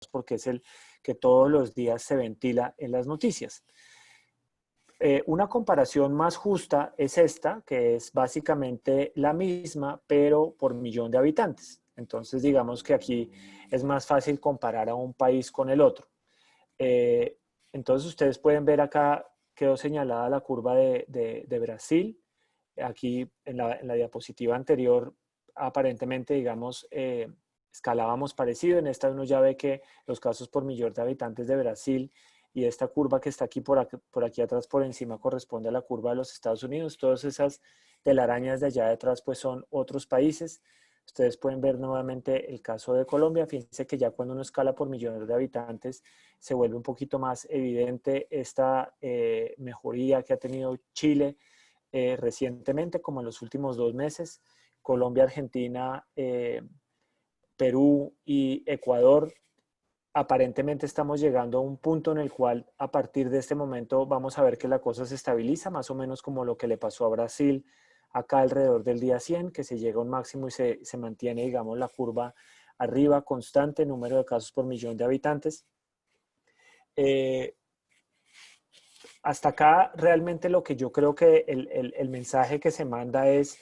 porque es el que todos los días se ventila en las noticias. Una comparación más justa es esta, que es básicamente la misma, pero por millón de habitantes. Entonces, digamos que aquí es más fácil comparar a un país con el otro. Eh, entonces, ustedes pueden ver acá, quedó señalada la curva de Brasil. Aquí en la diapositiva anterior, aparentemente, digamos, escalábamos parecido. En esta uno ya ve que los casos por millón de habitantes de Brasil y esta curva que está aquí por aquí atrás por encima corresponde a la curva de los Estados Unidos. Todas esas telarañas de allá detrás pues son otros países. Ustedes pueden ver nuevamente el caso de Colombia. Fíjense que ya cuando uno escala por millones de habitantes se vuelve un poquito más evidente esta mejoría que ha tenido Chile recientemente, como en los últimos 2 meses. Colombia, Argentina, Perú y Ecuador. Aparentemente estamos llegando a un punto en el cual a partir de este momento vamos a ver que la cosa se estabiliza, más o menos como lo que le pasó a Brasil acá alrededor del día 100, que se llega a un máximo y se mantiene, digamos, la curva arriba, constante, número de casos por millón de habitantes. Hasta acá realmente lo que yo creo que el mensaje que se manda es,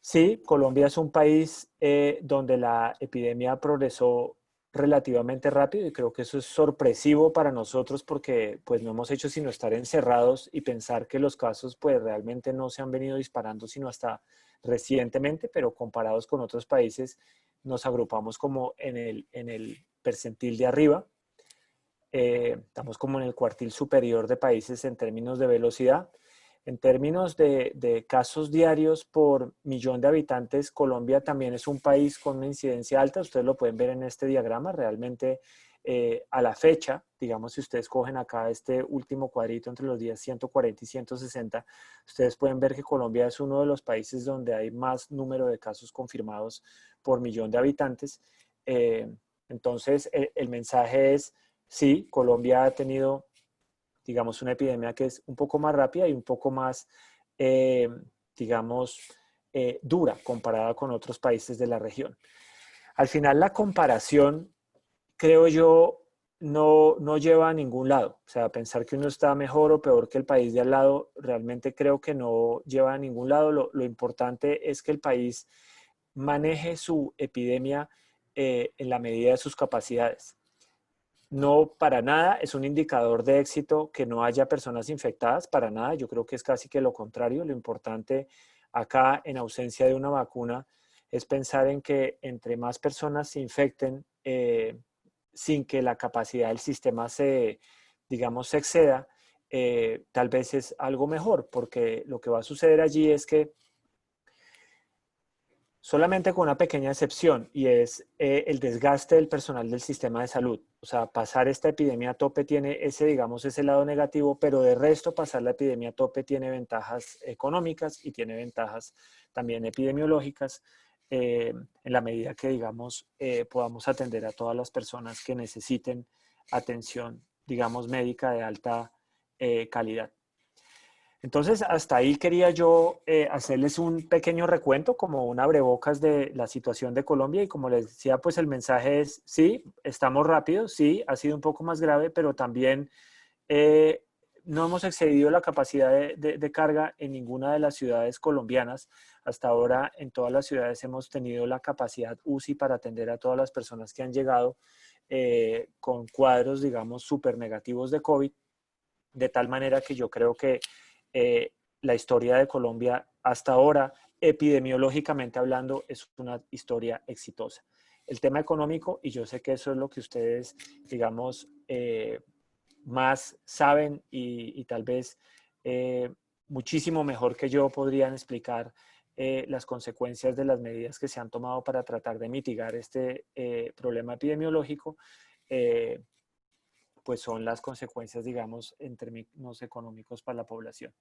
sí, Colombia es un país donde la epidemia progresó relativamente rápido y creo que eso es sorpresivo para nosotros porque pues no hemos hecho sino estar encerrados y pensar que los casos pues realmente no se han venido disparando sino hasta recientemente, pero comparados con otros países nos agrupamos como en el percentil de arriba. Estamos como en el cuartil superior de países en términos de velocidad. En términos de casos diarios por millón de habitantes, Colombia también es un país con una incidencia alta. Ustedes lo pueden ver en este diagrama. Realmente a la fecha, digamos, si ustedes cogen acá este último cuadrito entre los días 140 y 160, ustedes pueden ver que Colombia es uno de los países donde hay más número de casos confirmados por millón de habitantes. Entonces, el mensaje es, sí, Colombia ha tenido, digamos, una epidemia que es un poco más rápida y un poco más, eh, digamos, dura comparada con otros países de la región. Al final, la comparación, creo yo, no lleva a ningún lado. O sea, pensar que uno está mejor o peor que el país de al lado, realmente creo que no lleva a ningún lado. Lo importante es que el país maneje su epidemia en la medida de sus capacidades. No, para nada, es un indicador de éxito que no haya personas infectadas, para nada. Yo creo que es casi que lo contrario. Lo importante acá, en ausencia de una vacuna, es pensar en que entre más personas se infecten sin que la capacidad del sistema se, digamos, se exceda, tal vez es algo mejor, porque lo que va a suceder allí es que solamente con una pequeña excepción, y es el desgaste del personal del sistema de salud. O sea, pasar esta epidemia a tope tiene ese, digamos, ese lado negativo, pero de resto pasar la epidemia a tope tiene ventajas económicas y tiene ventajas también epidemiológicas en la medida que, digamos, podamos atender a todas las personas que necesiten atención, digamos, médica de alta calidad. Entonces, hasta ahí quería yo hacerles un pequeño recuento, como un abrebocas de la situación de Colombia y como les decía, pues el mensaje es, sí, estamos rápidos, sí, ha sido un poco más grave, pero también no hemos excedido la capacidad de carga en ninguna de las ciudades colombianas. Hasta ahora en todas las ciudades hemos tenido la capacidad UCI para atender a todas las personas que han llegado con cuadros, digamos, súper negativos de COVID, de tal manera que yo creo que la historia de Colombia hasta ahora, epidemiológicamente hablando, es una historia exitosa. El tema económico, y yo sé que eso es lo que ustedes, digamos, más saben y tal vez muchísimo mejor que yo podrían explicar las consecuencias de las medidas que se han tomado para tratar de mitigar este problema epidemiológico. Pues son las consecuencias, digamos, en términos económicos para la población.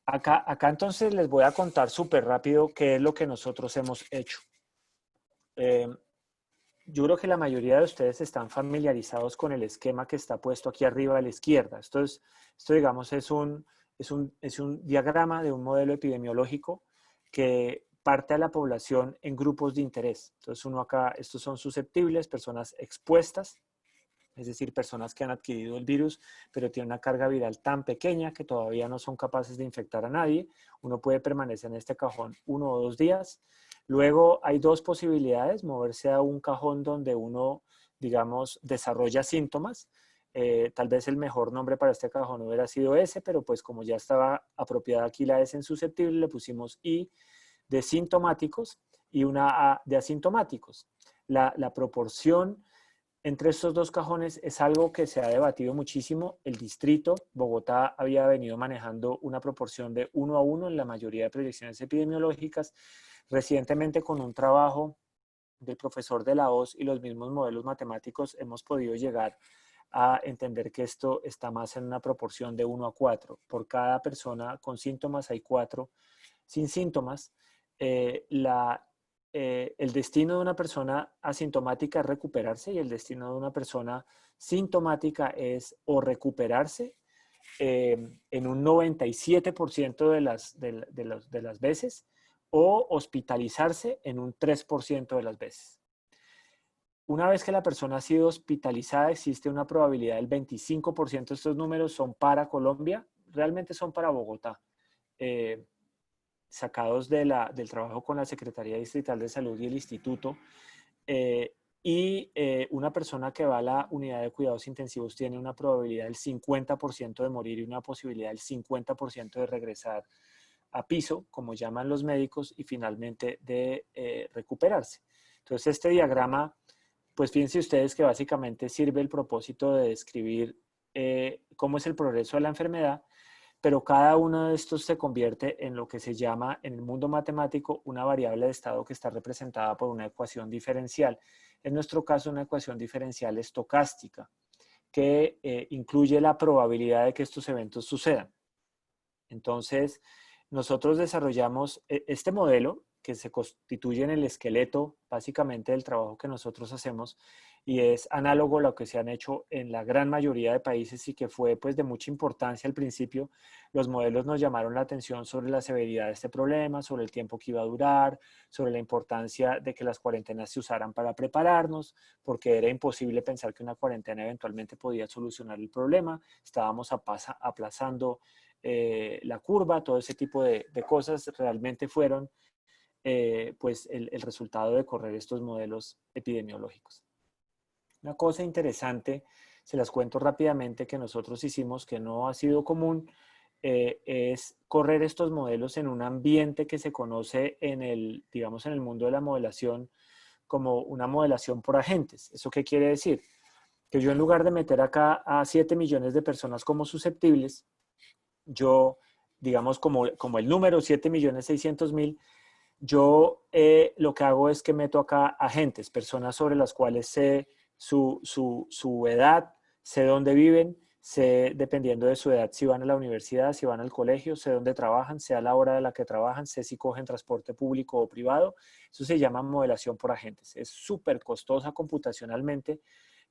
Acá entonces les voy a contar súper rápido qué es lo que nosotros hemos hecho. Yo creo que la mayoría de ustedes están familiarizados con el esquema que está puesto aquí arriba a la izquierda. Esto digamos, es un diagrama de un modelo epidemiológico que parte a la población en grupos de interés. Entonces uno acá, estos son susceptibles, personas expuestas, es decir, personas que han adquirido el virus, pero tienen una carga viral tan pequeña que todavía no son capaces de infectar a nadie. Uno puede permanecer en este cajón 1 o 2 días. Luego hay dos posibilidades, moverse a un cajón donde uno, digamos, desarrolla síntomas. Tal vez el mejor nombre para este cajón hubiera sido ese, pero pues como ya estaba apropiada aquí la S en susceptible, le pusimos I de sintomáticos y una A de asintomáticos. La proporción entre estos dos cajones es algo que se ha debatido muchísimo. El distrito, Bogotá, había venido manejando una proporción de 1 a 1 en la mayoría de proyecciones epidemiológicas. Recientemente, con un trabajo del profesor de la OS y los mismos modelos matemáticos, hemos podido llegar a entender que esto está más en una proporción de 1 a 4. Por cada persona con síntomas hay 4 sin síntomas. El destino de una persona asintomática es recuperarse y el destino de una persona sintomática es o recuperarse en un 97% de las veces o hospitalizarse en un 3% de las veces. Una vez que la persona ha sido hospitalizada, existe una probabilidad del 25%. Estos números son para Colombia, realmente son para Bogotá. Sacados del trabajo con la Secretaría Distrital de Salud y el Instituto, una persona que va a la unidad de cuidados intensivos tiene una probabilidad del 50% de morir y una posibilidad del 50% de regresar a piso, como llaman los médicos, y finalmente de recuperarse. Entonces, este diagrama, pues fíjense ustedes que básicamente sirve el propósito de describir cómo es el progreso de la enfermedad, pero cada uno de estos se convierte en lo que se llama en el mundo matemático una variable de estado que está representada por una ecuación diferencial. En nuestro caso, una ecuación diferencial estocástica que incluye la probabilidad de que estos eventos sucedan. Entonces, nosotros desarrollamos este modelo que se constituye en el esqueleto básicamente del trabajo que nosotros hacemos y es análogo a lo que se han hecho en la gran mayoría de países y que fue pues de mucha importancia al principio. Los modelos nos llamaron la atención sobre la severidad de este problema, sobre el tiempo que iba a durar, sobre la importancia de que las cuarentenas se usaran para prepararnos, porque era imposible pensar que una cuarentena eventualmente podía solucionar el problema. Estábamos aplazando la curva, todo ese tipo de cosas realmente fueron pues el resultado de correr estos modelos epidemiológicos. Una cosa interesante, se las cuento rápidamente, que nosotros hicimos, que no ha sido común, es correr estos modelos en un ambiente que se conoce digamos, en el mundo de la modelación como una modelación por agentes. ¿Eso qué quiere decir? Que yo en lugar de meter acá a 7 millones de personas como susceptibles, yo, digamos, como el número 7.600.000, yo lo que hago es que meto acá agentes, personas sobre las cuales sé su edad, sé dónde viven, sé dependiendo de su edad si van a la universidad, si van al colegio, sé dónde trabajan, sé a la hora de la que trabajan, sé si cogen transporte público o privado. Eso se llama modelación por agentes. Es súper costosa computacionalmente,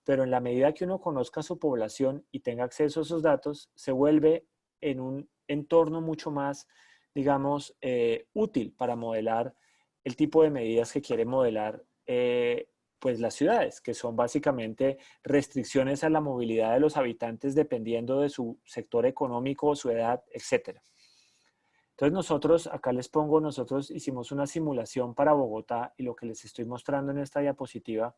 pero en la medida que uno conozca su población y tenga acceso a esos datos, se vuelve en un entorno mucho más, digamos, útil para modelar el tipo de medidas que quiere modelar pues las ciudades, que son básicamente restricciones a la movilidad de los habitantes dependiendo de su sector económico, su edad, etcétera. Entonces nosotros, acá les pongo, nosotros hicimos una simulación para Bogotá y lo que les estoy mostrando en esta diapositiva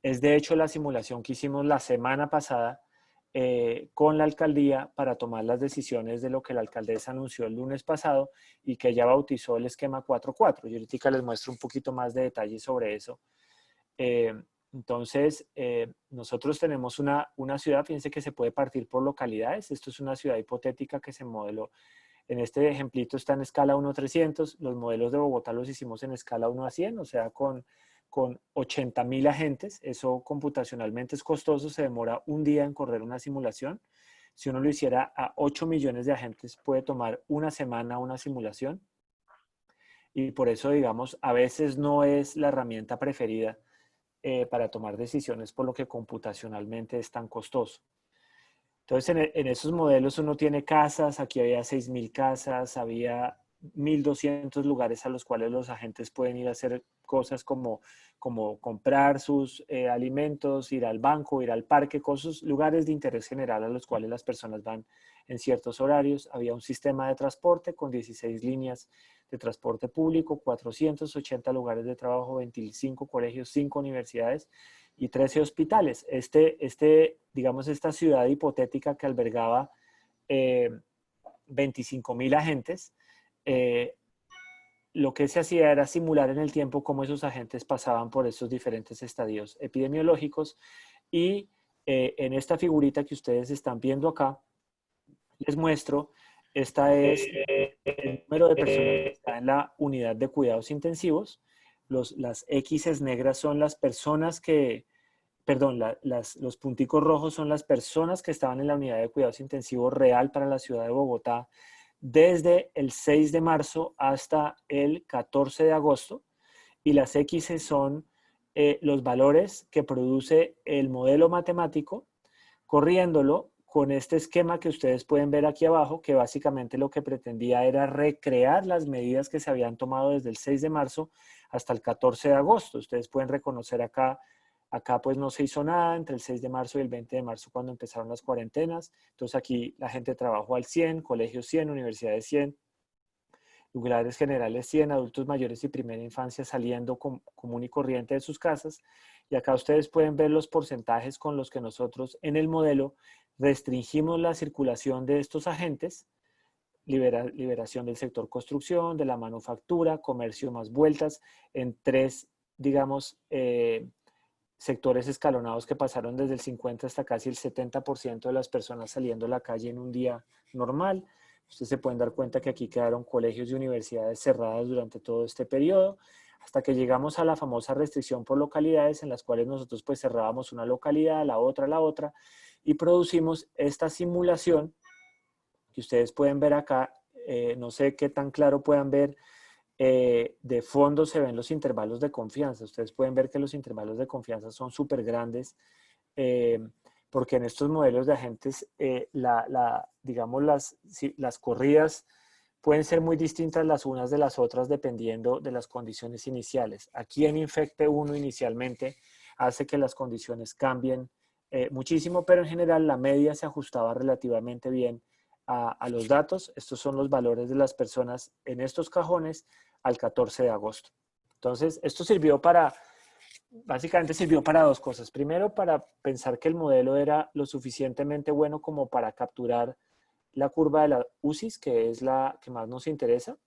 es de hecho la simulación que hicimos la semana pasada con la alcaldía para tomar las decisiones de lo que la alcaldesa anunció el lunes pasado y que ella bautizó el esquema 4-4. Yo ahorita les muestro un poquito más de detalles sobre eso. Eh, entonces, nosotros tenemos una ciudad, fíjense que se puede partir por localidades. Esto es una ciudad hipotética que se modeló. En este ejemplito está en escala 1-300. Los modelos de Bogotá los hicimos en escala 1-100, o sea, con 80.000 agentes. Eso computacionalmente es costoso, se demora un día en correr una simulación. Si uno lo hiciera a 8 millones de agentes, puede tomar una semana una simulación. Y por eso, digamos, a veces no es la herramienta preferida para tomar decisiones, por lo que computacionalmente es tan costoso. Entonces, en esos modelos uno tiene casas, aquí había 6.000 casas, había 1.200 lugares a los cuales los agentes pueden ir a hacer cosas como comprar sus alimentos, ir al banco, ir al parque, cosas, lugares de interés general a los cuales las personas van en ciertos horarios. Había un sistema de transporte con 16 líneas de transporte público, 480 lugares de trabajo, 25 colegios, 5 universidades y 13 hospitales. Digamos, esta ciudad hipotética que albergaba 25.000 agentes, eh, lo que se hacía era simular en el tiempo cómo esos agentes pasaban por estos diferentes estadios epidemiológicos y en esta figurita que ustedes están viendo acá, les muestro, esta es el número de personas que están en la unidad de cuidados intensivos. Las X negras son las personas que, perdón, los punticos rojos son las personas que estaban en la unidad de cuidados intensivos real para la ciudad de Bogotá desde el 6 de marzo hasta el 14 de agosto y las X son los valores que produce el modelo matemático corriéndolo con este esquema que ustedes pueden ver aquí abajo, que básicamente lo que pretendía era recrear las medidas que se habían tomado desde el 6 de marzo hasta el 14 de agosto. Ustedes pueden reconocer acá pues no se hizo nada entre el 6 de marzo y el 20 de marzo cuando empezaron las cuarentenas. Entonces aquí la gente trabajó al 100, colegios 100, universidades 100, lugares generales 100, adultos mayores y primera infancia saliendo común y corriente de sus casas. Y acá ustedes pueden ver los porcentajes con los que nosotros en el modelo restringimos la circulación de estos agentes, liberación del sector construcción, de la manufactura, comercio más vueltas, en tres, digamos, sectores escalonados que pasaron desde el 50 hasta casi el 70% de las personas saliendo a la calle en un día normal. Ustedes se pueden dar cuenta que aquí quedaron colegios y universidades cerradas durante todo este periodo, hasta que llegamos a la famosa restricción por localidades en las cuales nosotros pues cerrábamos una localidad, la otra, y producimos esta simulación que ustedes pueden ver acá. No sé qué tan claro puedan ver. De fondo se ven los intervalos de confianza. Ustedes pueden ver que los intervalos de confianza son súper grandes eh, porque en estos modelos de agentes, digamos, las corridas pueden ser muy distintas las unas de las otras dependiendo de las condiciones iniciales. Aquí en Infecte 1 inicialmente hace que las condiciones cambien muchísimo, pero en general la media se ajustaba relativamente bien a los datos. Estos son los valores de las personas en estos cajones al 14 de agosto. Entonces, esto básicamente sirvió para dos cosas. Primero, para pensar que el modelo era lo suficientemente bueno como para capturar la curva de la UCIs, que es la que más nos interesa.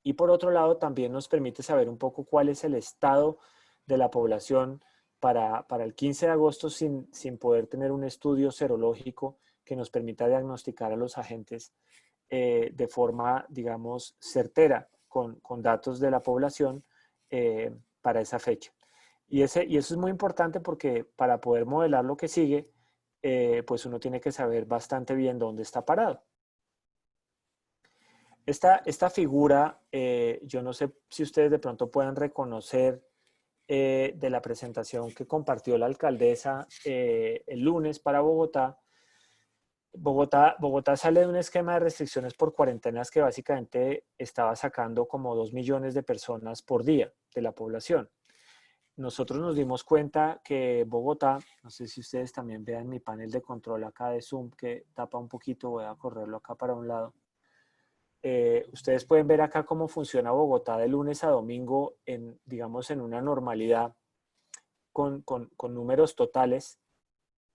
Y por otro lado, también nos permite saber un poco cuál es el estado de la población para el 15 de agosto sin poder tener un estudio serológico que nos permita diagnosticar a los agentes de forma, digamos, certera con datos de la población para esa fecha. Y eso es muy importante porque para poder modelar lo que sigue, pues uno tiene que saber bastante bien dónde está parado. Esta figura, yo no sé si ustedes de pronto puedan reconocer de la presentación que compartió la alcaldesa el lunes para Bogotá. Bogotá sale de un esquema de restricciones por cuarentenas que básicamente estaba sacando como 2 millones de personas por día de la población. Nosotros nos dimos cuenta que Bogotá, no sé si ustedes también vean mi panel de control acá de Zoom que tapa un poquito, voy a correrlo acá para un lado. Ustedes pueden ver acá cómo funciona Bogotá de lunes a domingo digamos, en una normalidad con números totales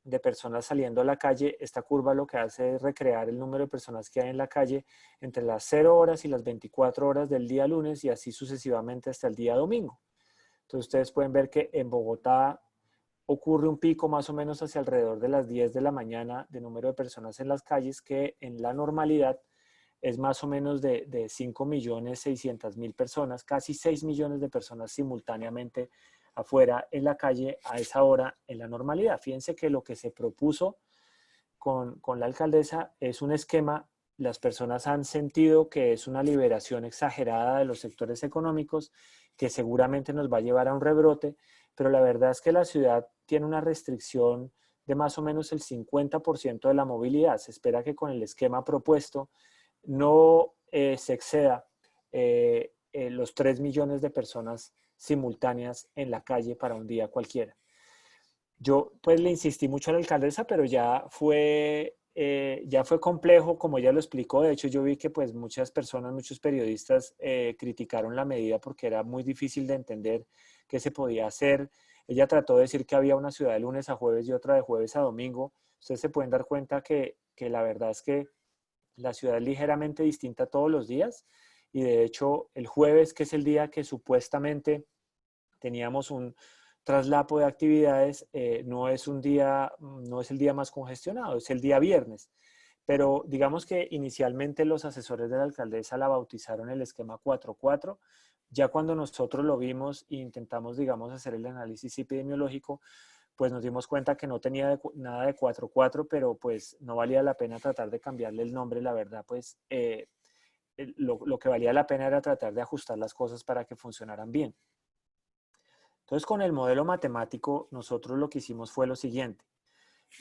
de personas saliendo a la calle. Esta curva lo que hace es recrear el número de personas que hay en la calle entre las 0 horas y las 24 horas del día lunes y así sucesivamente hasta el día domingo. Entonces ustedes pueden ver que en Bogotá ocurre un pico más o menos hacia alrededor de las 10 de la mañana de número de personas en las calles que en la normalidad es más o menos de 5.600.000 personas, casi 6 millones de personas simultáneamente afuera en la calle a esa hora en la normalidad. Fíjense que lo que se propuso con la alcaldesa es un esquema. Las personas han sentido que es una liberación exagerada de los sectores económicos que seguramente nos va a llevar a un rebrote, pero la verdad es que la ciudad tiene una restricción de más o menos el 50% de la movilidad. Se espera que con el esquema propuesto no se exceda los 3 millones de personas simultáneas en la calle para un día cualquiera. Yo pues le insistí mucho a la alcaldesa, pero ya fue complejo, como ella lo explicó. De hecho, yo vi que pues muchas personas, muchos periodistas criticaron la medida porque era muy difícil de entender qué se podía hacer. Ella trató de decir que había una ciudad de lunes a jueves y otra de jueves a domingo. Ustedes se pueden dar cuenta que la verdad es que la ciudad es ligeramente distinta todos los días y de hecho el jueves, que es el día que supuestamente teníamos un traslapo de actividades, no es el día más congestionado, es el día viernes. Pero digamos que inicialmente los asesores de la alcaldesa la bautizaron el esquema 4-4. Ya cuando nosotros lo vimos e intentamos, digamos, hacer el análisis epidemiológico, pues nos dimos cuenta que no tenía nada de 4-4, pero pues no valía la pena tratar de cambiarle el nombre, la verdad, pues lo que valía la pena era tratar de ajustar las cosas para que funcionaran bien. Entonces, con el modelo matemático, nosotros lo que hicimos fue lo siguiente.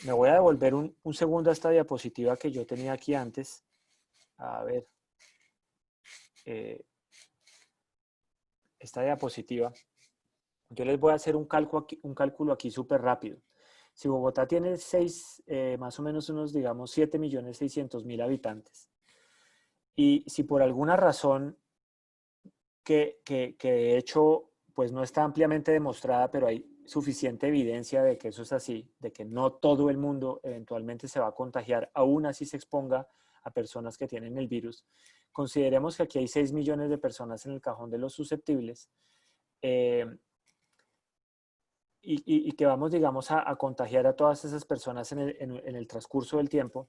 Me voy a devolver un segundo a esta diapositiva que yo tenía aquí antes. A ver, esta diapositiva. Yo les voy a hacer un cálculo aquí súper rápido. Si Bogotá tiene más o menos unos, digamos, 7.600.000 habitantes, y si por alguna razón que de hecho pues no está ampliamente demostrada, pero hay suficiente evidencia de que eso es así, de que no todo el mundo eventualmente se va a contagiar, aún así se exponga a personas que tienen el virus. Consideremos que aquí hay 6 millones de personas en el cajón de los susceptibles y que vamos, digamos, a contagiar a todas esas personas en el transcurso del tiempo.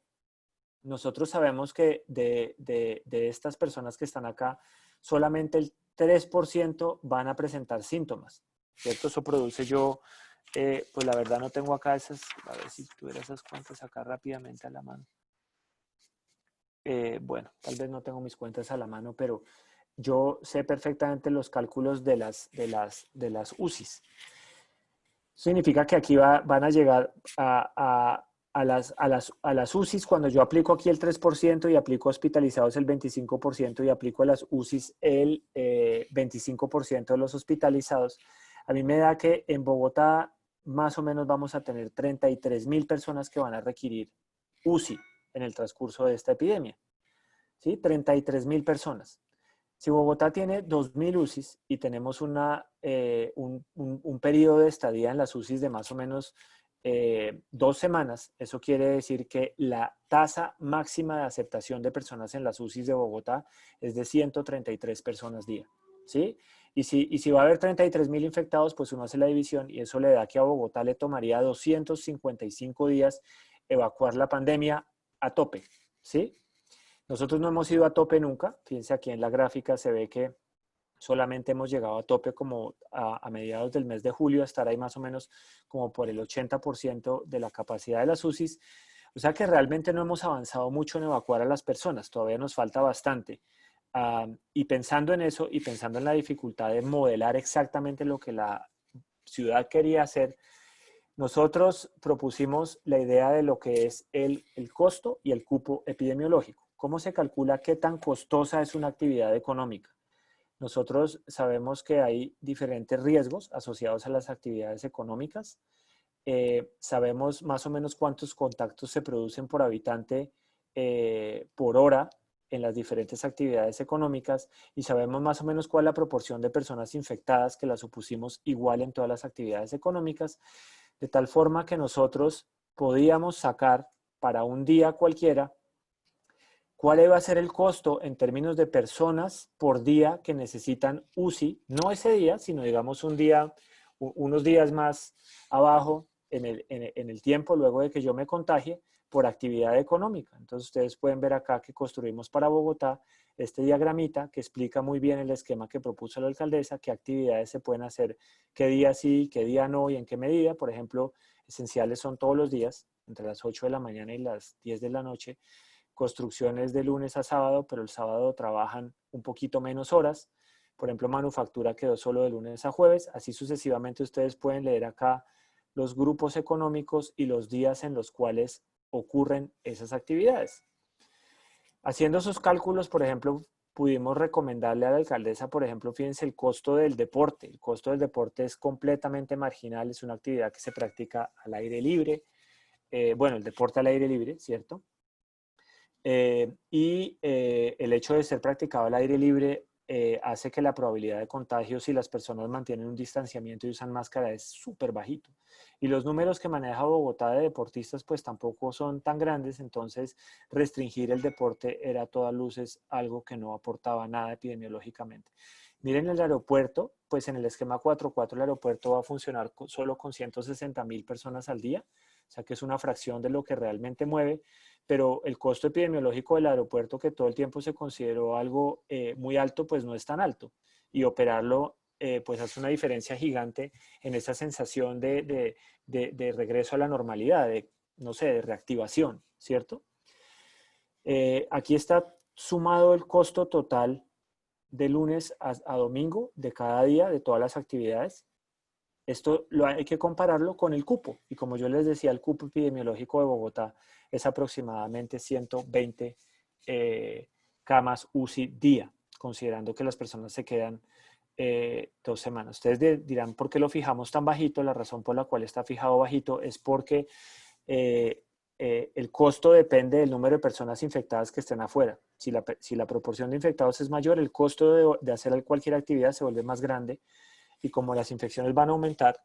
Nosotros sabemos que de estas personas que están acá, solamente el 3% van a presentar síntomas, ¿cierto? Eso produce pues la verdad no tengo acá esas, a ver si tuviera esas cuentas acá rápidamente a la mano. Bueno, tal vez no tengo mis cuentas a la mano, pero yo sé perfectamente los cálculos de las UCIs. Significa que aquí van a llegar a las UCIs, cuando yo aplico aquí el 3% y aplico hospitalizados el 25% y aplico a las UCIs el 25% de los hospitalizados, a mí me da que en Bogotá más o menos vamos a tener 33.000 personas que van a requerir UCI en el transcurso de esta epidemia. ¿Sí? 33.000 personas. Si Bogotá tiene 2.000 UCIs y tenemos un periodo de estadía en las UCIs de más o menos 2 semanas, eso quiere decir que la tasa máxima de aceptación de personas en las UCIs de Bogotá es de 133 personas día. ¿Sí? Y si va a haber 33.000 infectados, pues uno hace la división y eso le da que a Bogotá le tomaría 255 días evacuar la pandemia a tope. ¿Sí? Nosotros no hemos ido a tope nunca. Fíjense aquí en la gráfica se ve que solamente hemos llegado a tope como a mediados del mes de julio, a estar ahí más o menos como por el 80% de la capacidad de las UCIs. O sea que realmente no hemos avanzado mucho en evacuar a las personas, todavía nos falta bastante. Y pensando en eso y pensando en la dificultad de modelar exactamente lo que la ciudad quería hacer, nosotros propusimos la idea de lo que es el costo y el cupo epidemiológico. ¿Cómo se calcula qué tan costosa es una actividad económica? Nosotros sabemos que hay diferentes riesgos asociados a las actividades económicas. Sabemos más o menos cuántos contactos se producen por habitante por hora en las diferentes actividades económicas y sabemos más o menos cuál es la proporción de personas infectadas, que la supusimos igual en todas las actividades económicas, de tal forma que nosotros podíamos sacar para un día cualquiera cuál iba a ser el costo en términos de personas por día que necesitan UCI, no ese día, sino digamos unos días más abajo en el tiempo luego de que yo me contagie por actividad económica. Entonces ustedes pueden ver acá que construimos para Bogotá este diagramita que explica muy bien el esquema que propuso la alcaldesa, qué actividades se pueden hacer, qué día sí, qué día no y en qué medida. Por ejemplo, esenciales son todos los días, entre las 8 de la mañana y las 10 de la noche. Construcciones de lunes a sábado, pero el sábado trabajan un poquito menos horas. Por ejemplo, manufactura quedó solo de lunes a jueves. Así sucesivamente ustedes pueden leer acá los grupos económicos y los días en los cuales ocurren esas actividades. Haciendo esos cálculos, por ejemplo, pudimos recomendarle a la alcaldesa, por ejemplo, fíjense el costo del deporte. El costo del deporte es completamente marginal, es una actividad que se practica al aire libre. Bueno, el deporte al aire libre, ¿cierto? El hecho de ser practicado al aire libre hace que la probabilidad de contagio, si las personas mantienen un distanciamiento y usan máscara, es súper bajito. Y los números que maneja Bogotá de deportistas pues tampoco son tan grandes, entonces restringir el deporte era a todas luces algo que no aportaba nada epidemiológicamente. Miren el aeropuerto, pues en el esquema 4.4 el aeropuerto va a funcionar solo con 160,000 personas al día, o sea que es una fracción de lo que realmente mueve, pero el costo epidemiológico del aeropuerto, que todo el tiempo se consideró algo muy alto, pues no es tan alto. Y operarlo, pues hace una diferencia gigante en esa sensación de regreso a la normalidad, de, no sé, de reactivación, ¿cierto? Aquí está sumado el costo total de lunes a domingo de cada día, de todas las actividades. Esto hay que compararlo con el cupo. Y como yo les decía, el cupo epidemiológico de Bogotá es aproximadamente 120 camas UCI día, considerando que las personas se quedan 2 semanas. Ustedes dirán, ¿por qué lo fijamos tan bajito? La razón por la cual está fijado bajito es porque el costo depende del número de personas infectadas que estén afuera. Si la proporción de infectados es mayor, el costo de hacer cualquier actividad se vuelve más grande. Y como las infecciones van a aumentar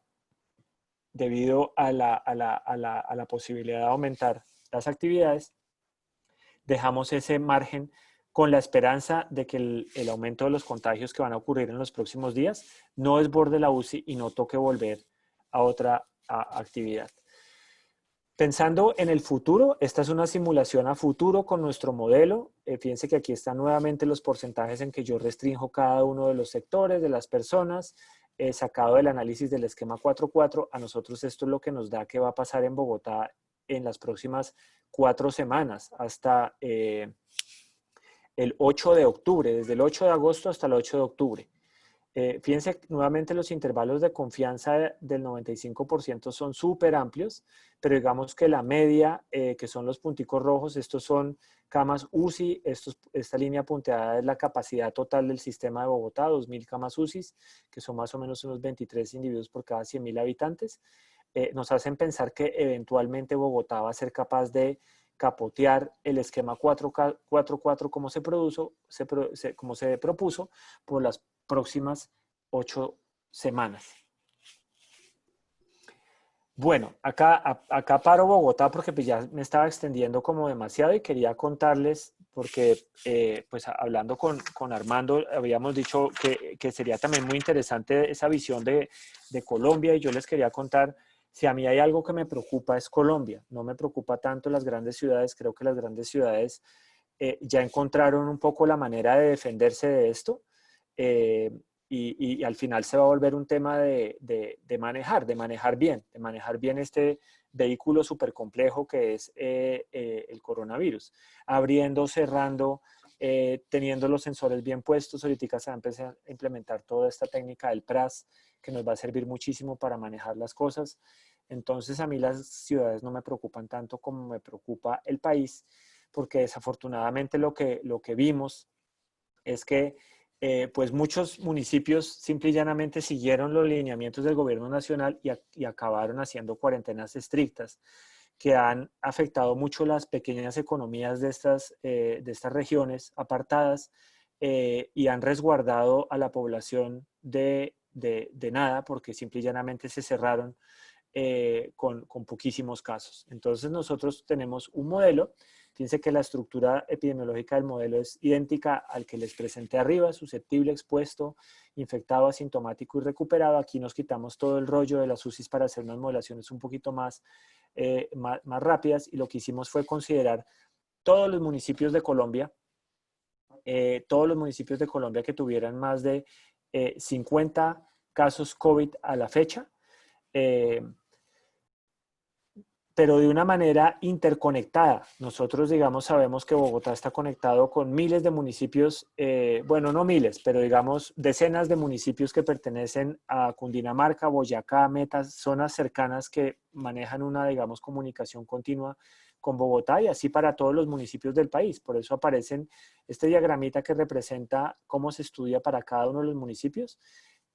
debido a la posibilidad de aumentar las actividades, dejamos ese margen con la esperanza de que el aumento de los contagios que van a ocurrir en los próximos días no desborde la UCI y no toque volver a otra actividad. Pensando en el futuro, esta es una simulación a futuro con nuestro modelo. Fíjense que aquí están nuevamente los porcentajes en que yo restringo cada uno de los sectores, de las personas, sacado del análisis del esquema 4.4. A nosotros esto es lo que nos da qué va a pasar en Bogotá en las próximas 4 semanas, hasta el 8 de octubre, desde el 8 de agosto hasta el 8 de octubre. Fíjense, nuevamente los intervalos de confianza del 95% son súper amplios, pero digamos que la media, que son los punticos rojos, estos son camas UCI, esta línea punteada es la capacidad total del sistema de Bogotá, 2.000 camas UCI, que son más o menos unos 23 individuos por cada 100.000 habitantes. Nos hacen pensar que eventualmente Bogotá va a ser capaz de capotear el esquema 4.4 como como se propuso por las próximas 8 semanas. Bueno, acá paro Bogotá porque pues ya me estaba extendiendo como demasiado y quería contarles, porque pues hablando con Armando habíamos dicho que sería también muy interesante esa visión de Colombia, y yo les quería contar, si a mí hay algo que me preocupa es Colombia, no me preocupa tanto las grandes ciudades, creo que las grandes ciudades ya encontraron un poco la manera de defenderse de esto. Y al final se va a volver un tema de manejar bien este vehículo súper complejo que es el coronavirus. Abriendo, cerrando, teniendo los sensores bien puestos. Ahorita se va a empezar a implementar toda esta técnica del PRAS, que nos va a servir muchísimo para manejar las cosas. Entonces a mí las ciudades no me preocupan tanto como me preocupa el país, porque desafortunadamente lo que vimos es que pues muchos municipios simple y llanamente siguieron los lineamientos del gobierno nacional y acabaron haciendo cuarentenas estrictas que han afectado mucho las pequeñas economías de estas regiones apartadas, y han resguardado a la población de nada, porque simple y llanamente se cerraron con poquísimos casos. Entonces nosotros tenemos un modelo. Fíjense que la estructura epidemiológica del modelo es idéntica al que les presenté arriba: susceptible, expuesto, infectado, asintomático y recuperado. Aquí nos quitamos todo el rollo de las UCIs para hacer unas modelaciones un poquito más rápidas, y lo que hicimos fue considerar todos los municipios de Colombia, que tuvieran más de 50 casos COVID a la fecha, pero de una manera interconectada. Nosotros, digamos, sabemos que Bogotá está conectado con miles de municipios, bueno, no miles, pero digamos decenas de municipios que pertenecen a Cundinamarca, Boyacá, Meta, zonas cercanas que manejan una, digamos, comunicación continua con Bogotá y así para todos los municipios del país. Por eso aparecen este diagramita que representa cómo se estudia para cada uno de los municipios.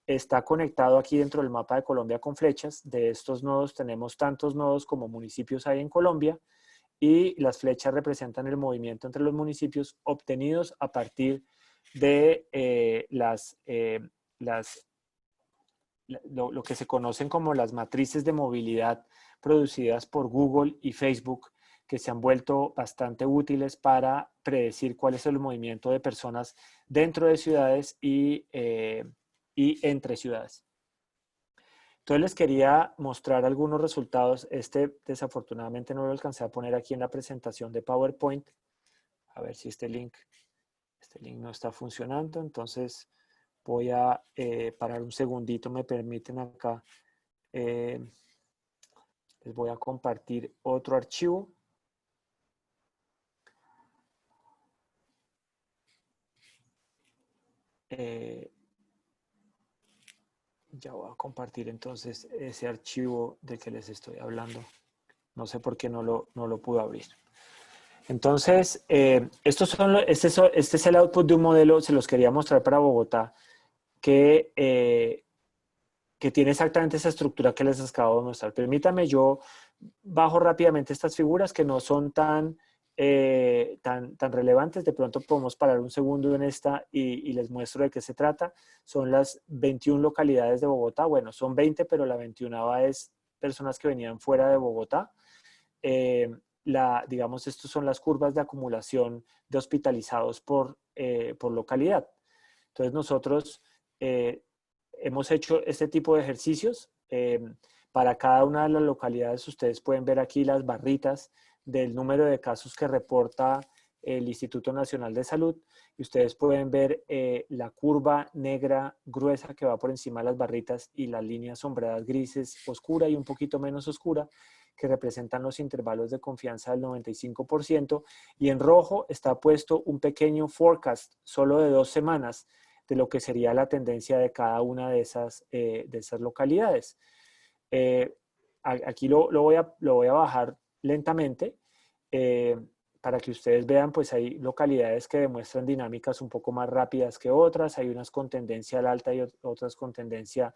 Está conectado aquí dentro del mapa de Colombia con flechas. De estos nodos tenemos tantos nodos como municipios hay en Colombia y las flechas representan el movimiento entre los municipios obtenidos a partir de lo que se conocen como las matrices de movilidad producidas por Google y Facebook, que se han vuelto bastante útiles para predecir cuál es el movimiento de personas dentro de ciudades y entre ciudades. Entonces les quería mostrar algunos resultados. Desafortunadamente no lo alcancé a poner aquí en la presentación de PowerPoint. A ver si este link no está funcionando. Entonces voy a parar un segundito, me permiten acá. Les voy a compartir otro archivo. Ya voy a compartir entonces ese archivo del que les estoy hablando. No sé por qué no lo pude abrir. Entonces, este es el output de un modelo, se los quería mostrar para Bogotá, que tiene exactamente esa estructura que les acabo de mostrar. Permítame, yo bajo rápidamente estas figuras que no son tan relevantes. De pronto podemos parar un segundo en esta y les muestro de qué se trata. Son las 21 localidades de Bogotá. Bueno, son 20, pero la 21ª es personas que venían fuera de Bogotá. Digamos, estas son las curvas de acumulación de hospitalizados por localidad. Entonces nosotros hemos hecho este tipo de ejercicios. Para cada una de las localidades ustedes pueden ver aquí las barritas del número de casos que reporta el Instituto Nacional de Salud y ustedes pueden ver la curva negra gruesa que va por encima de las barritas y las líneas sombreadas grises oscura y un poquito menos oscura que representan los intervalos de confianza del 95%, y en rojo está puesto un pequeño forecast solo de 2 semanas de lo que sería la tendencia de cada una de esas localidades. Aquí lo voy a bajar lentamente para que ustedes vean, pues hay localidades que demuestran dinámicas un poco más rápidas que otras, hay unas con tendencia al alta y otras con tendencia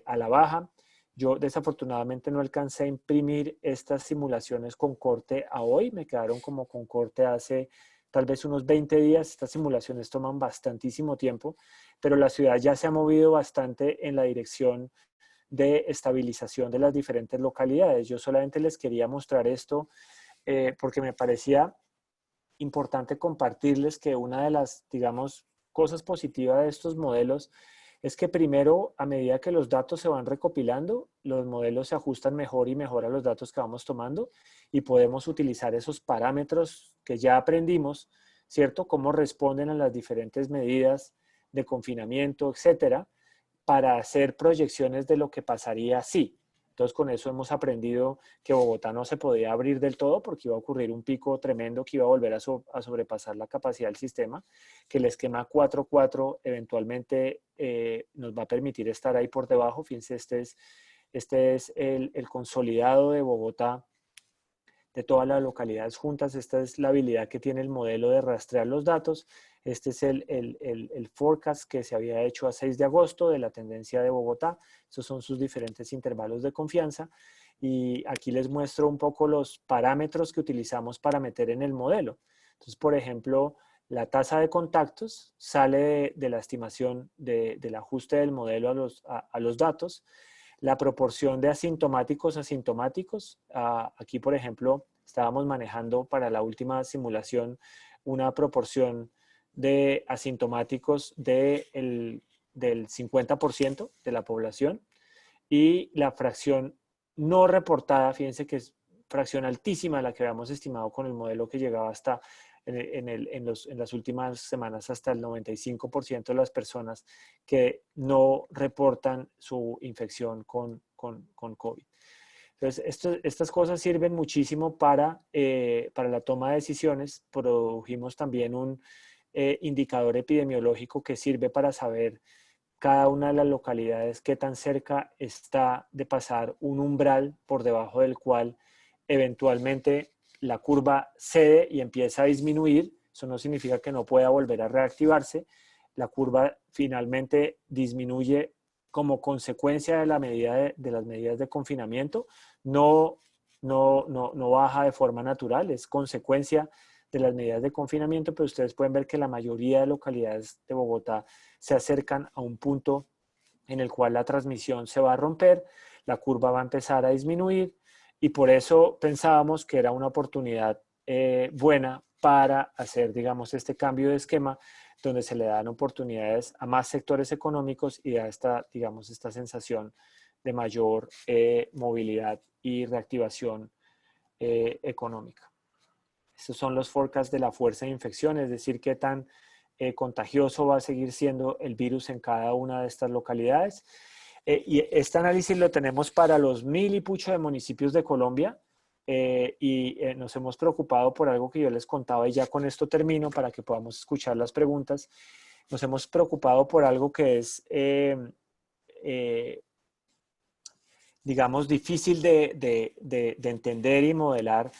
a la baja. Yo desafortunadamente no alcancé a imprimir estas simulaciones con corte a hoy, me quedaron como con corte hace tal vez unos 20 días. Estas simulaciones toman bastantísimo tiempo, pero la ciudad ya se ha movido bastante en la dirección de estabilización de las diferentes localidades. Yo solamente les quería mostrar esto porque me parecía importante compartirles que una de las, digamos, cosas positivas de estos modelos es que primero, a medida que los datos se van recopilando, los modelos se ajustan mejor y mejor a los datos que vamos tomando y podemos utilizar esos parámetros que ya aprendimos, ¿cierto? Cómo responden a las diferentes medidas de confinamiento, etcétera, para hacer proyecciones de lo que pasaría si. Entonces, con eso hemos aprendido que Bogotá no se podía abrir del todo porque iba a ocurrir un pico tremendo que iba a volver a sobrepasar la capacidad del sistema, que el esquema 4.4 eventualmente nos va a permitir estar ahí por debajo. Fíjense, este es el consolidado de Bogotá, de todas las localidades juntas. Esta es la habilidad que tiene el modelo de rastrear los datos. Este es el forecast que se había hecho a 6 de agosto de la tendencia de Bogotá. Estos son sus diferentes intervalos de confianza. Y aquí les muestro un poco los parámetros que utilizamos para meter en el modelo. Entonces, por ejemplo, la tasa de contactos sale de la estimación del ajuste del modelo a los datos. La proporción de asintomáticos, aquí por ejemplo estábamos manejando para la última simulación una proporción de asintomáticos del 50% de la población y la fracción no reportada, fíjense que es fracción altísima la que habíamos estimado con el modelo que llegaba hasta en las últimas semanas hasta el 95% de las personas que no reportan su infección con COVID. Entonces, estas cosas sirven muchísimo para la toma de decisiones. Produjimos también un indicador epidemiológico que sirve para saber cada una de las localidades qué tan cerca está de pasar un umbral por debajo del cual eventualmente la curva cede y empieza a disminuir. Eso no significa que no pueda volver a reactivarse. La curva finalmente disminuye como consecuencia de, de las medidas de confinamiento. No baja de forma natural, es consecuencia de las medidas de confinamiento, pero ustedes pueden ver que la mayoría de localidades de Bogotá se acercan a un punto en el cual la transmisión se va a romper, la curva va a empezar a disminuir y por eso pensábamos que era una oportunidad buena para hacer, digamos, este cambio de esquema donde se le dan oportunidades a más sectores económicos y a esta, digamos, esta sensación de mayor movilidad y reactivación económica. Estos son los forecasts de la fuerza de infección, es decir, qué tan contagioso va a seguir siendo el virus en cada una de estas localidades. Y este análisis lo tenemos para los 1000 y pucho de municipios de Colombia nos hemos preocupado por algo que yo les contaba y ya con esto termino para que podamos escuchar las preguntas. Nos hemos preocupado por algo que es, digamos, difícil de entender y modelar.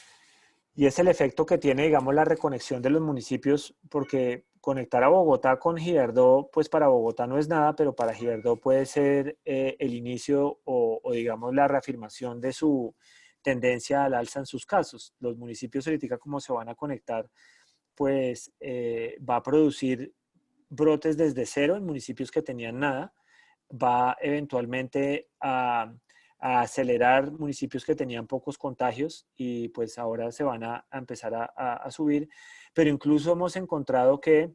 Y es el efecto que tiene, digamos, la reconexión de los municipios, porque conectar a Bogotá con Girardot, pues para Bogotá no es nada, pero para Girardot puede ser el inicio o, digamos, la reafirmación de su tendencia al alza en sus casos. Los municipios ahorita como se van a conectar, pues va a producir brotes desde cero en municipios que tenían nada, va eventualmente a acelerar municipios que tenían pocos contagios y pues ahora se van a empezar a subir, pero incluso hemos encontrado que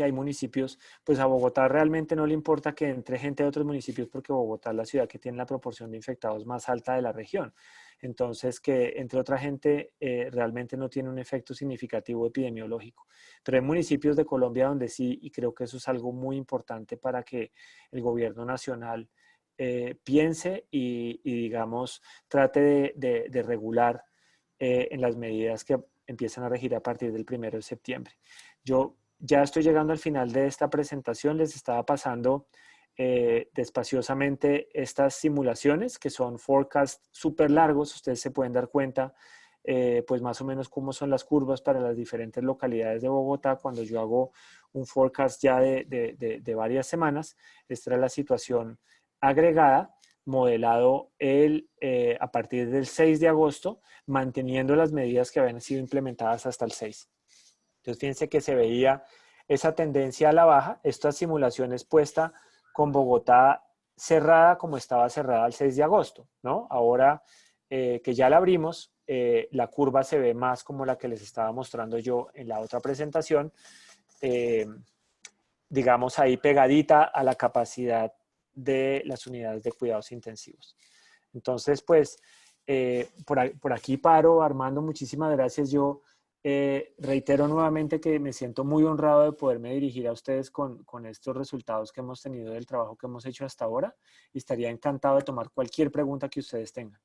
hay municipios, pues a Bogotá realmente no le importa que entre gente de otros municipios porque Bogotá es la ciudad que tiene la proporción de infectados más alta de la región. Entonces, que entre otra gente realmente no tiene un efecto significativo epidemiológico. Pero hay municipios de Colombia donde sí, y creo que eso es algo muy importante para que el gobierno nacional piense y, digamos, trate de regular en las medidas que empiezan a regir a partir del 1 de septiembre. Yo ya estoy llegando al final de esta presentación, les estaba pasando despaciosamente estas simulaciones que son forecasts súper largos, ustedes se pueden dar cuenta pues más o menos cómo son las curvas para las diferentes localidades de Bogotá cuando yo hago un forecast ya de varias semanas. Esta era la situación agregada, modelado a partir del 6 de agosto, manteniendo las medidas que habían sido implementadas hasta el 6. Entonces, fíjense que se veía esa tendencia a la baja. Esta simulación es puesta con Bogotá cerrada como estaba cerrada el 6 de agosto, ¿no? Ahora que ya la abrimos, la curva se ve más como la que les estaba mostrando yo en la otra presentación, digamos ahí pegadita a la capacidad de las unidades de cuidados intensivos. Entonces, pues, por aquí paro. Armando, muchísimas gracias. Yo reitero nuevamente que me siento muy honrado de poderme dirigir a ustedes con estos resultados que hemos tenido del trabajo que hemos hecho hasta ahora y estaría encantado de tomar cualquier pregunta que ustedes tengan.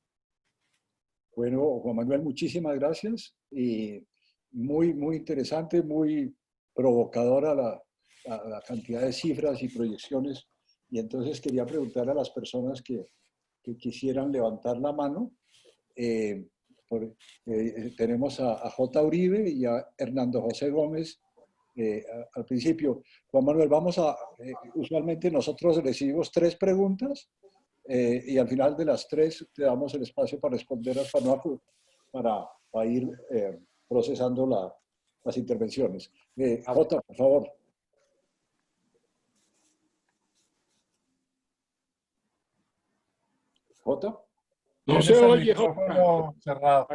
Bueno, Juan Manuel, muchísimas gracias y muy, muy interesante, muy provocadora la cantidad de cifras y proyecciones. Y entonces quería preguntar a las personas que quisieran levantar la mano. Tenemos a J. Uribe y a Hernando José Gómez al principio. Juan Manuel, usualmente nosotros recibimos 3 preguntas y al final de las 3 te damos el espacio para responder para ir procesando las intervenciones. J, por favor. J. No se oye, J. Cerrado.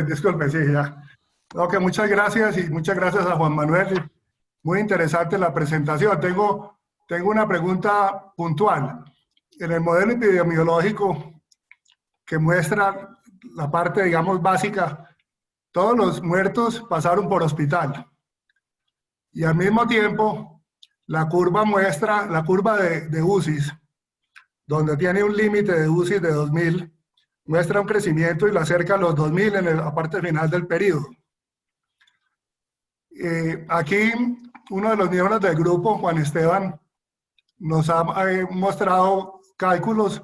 Disculpen, sí, ya. No, que muchas gracias y muchas gracias a Juan Manuel. Muy interesante la presentación. Tengo una pregunta puntual. En el modelo epidemiológico que muestra la parte, digamos, básica, todos los muertos pasaron por hospital. Y al mismo tiempo, la curva muestra, la curva de UCIs, donde tiene un límite de UCIs de 2000, muestra un crecimiento y lo acerca a los 2000 en la parte final del periodo. Aquí uno de los miembros del grupo, Juan Esteban, nos ha mostrado cálculos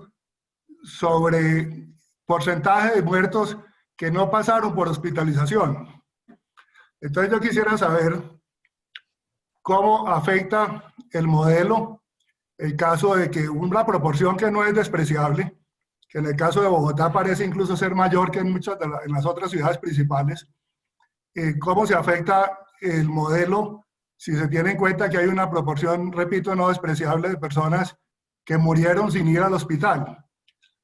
sobre porcentaje de muertos que no pasaron por hospitalización. Entonces yo quisiera saber cómo afecta el modelo el caso de que una proporción que no es despreciable, que en el caso de Bogotá parece incluso ser mayor que en muchas en las otras ciudades principales, cómo se afecta el modelo si se tiene en cuenta que hay una proporción, repito, no despreciable de personas que murieron sin ir al hospital.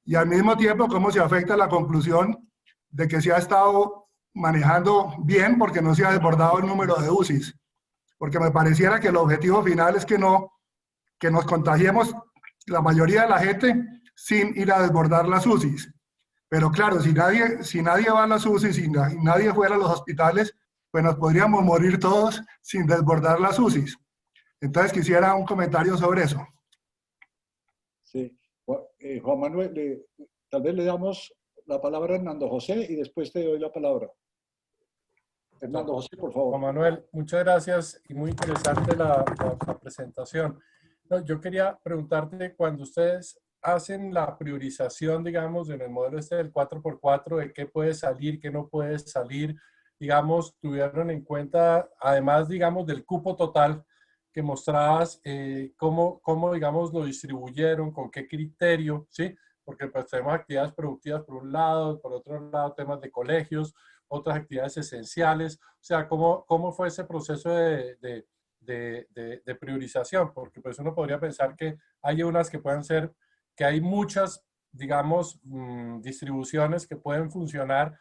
Y al mismo tiempo, cómo se afecta la conclusión de que se ha estado manejando bien porque no se ha desbordado el número de UCIs. Porque me pareciera que el objetivo final es que nos contagiemos la mayoría de la gente sin ir a desbordar las UCIs. Pero claro, si nadie va a las UCIs y nadie fuera a los hospitales, pues nos podríamos morir todos sin desbordar las UCIs. Entonces quisiera un comentario sobre eso. Sí. Juan Manuel, tal vez le damos la palabra a Hernando José y después te doy la palabra. Hernando José, por favor. Juan Manuel, muchas gracias y muy interesante la presentación. No, yo quería preguntarte, cuando ustedes hacen la priorización, digamos, en el modelo este del 4x4, de qué puede salir, qué no puede salir, digamos, tuvieron en cuenta, además, digamos, del cupo total que mostrabas, cómo, digamos, lo distribuyeron, con qué criterio, ¿sí? Porque pues tenemos actividades productivas por un lado, por otro lado temas de colegios, otras actividades esenciales, o sea, ¿cómo fue ese proceso de priorización? Porque pues uno podría pensar que hay unas que pueden ser, que hay muchas, digamos, distribuciones que pueden funcionar,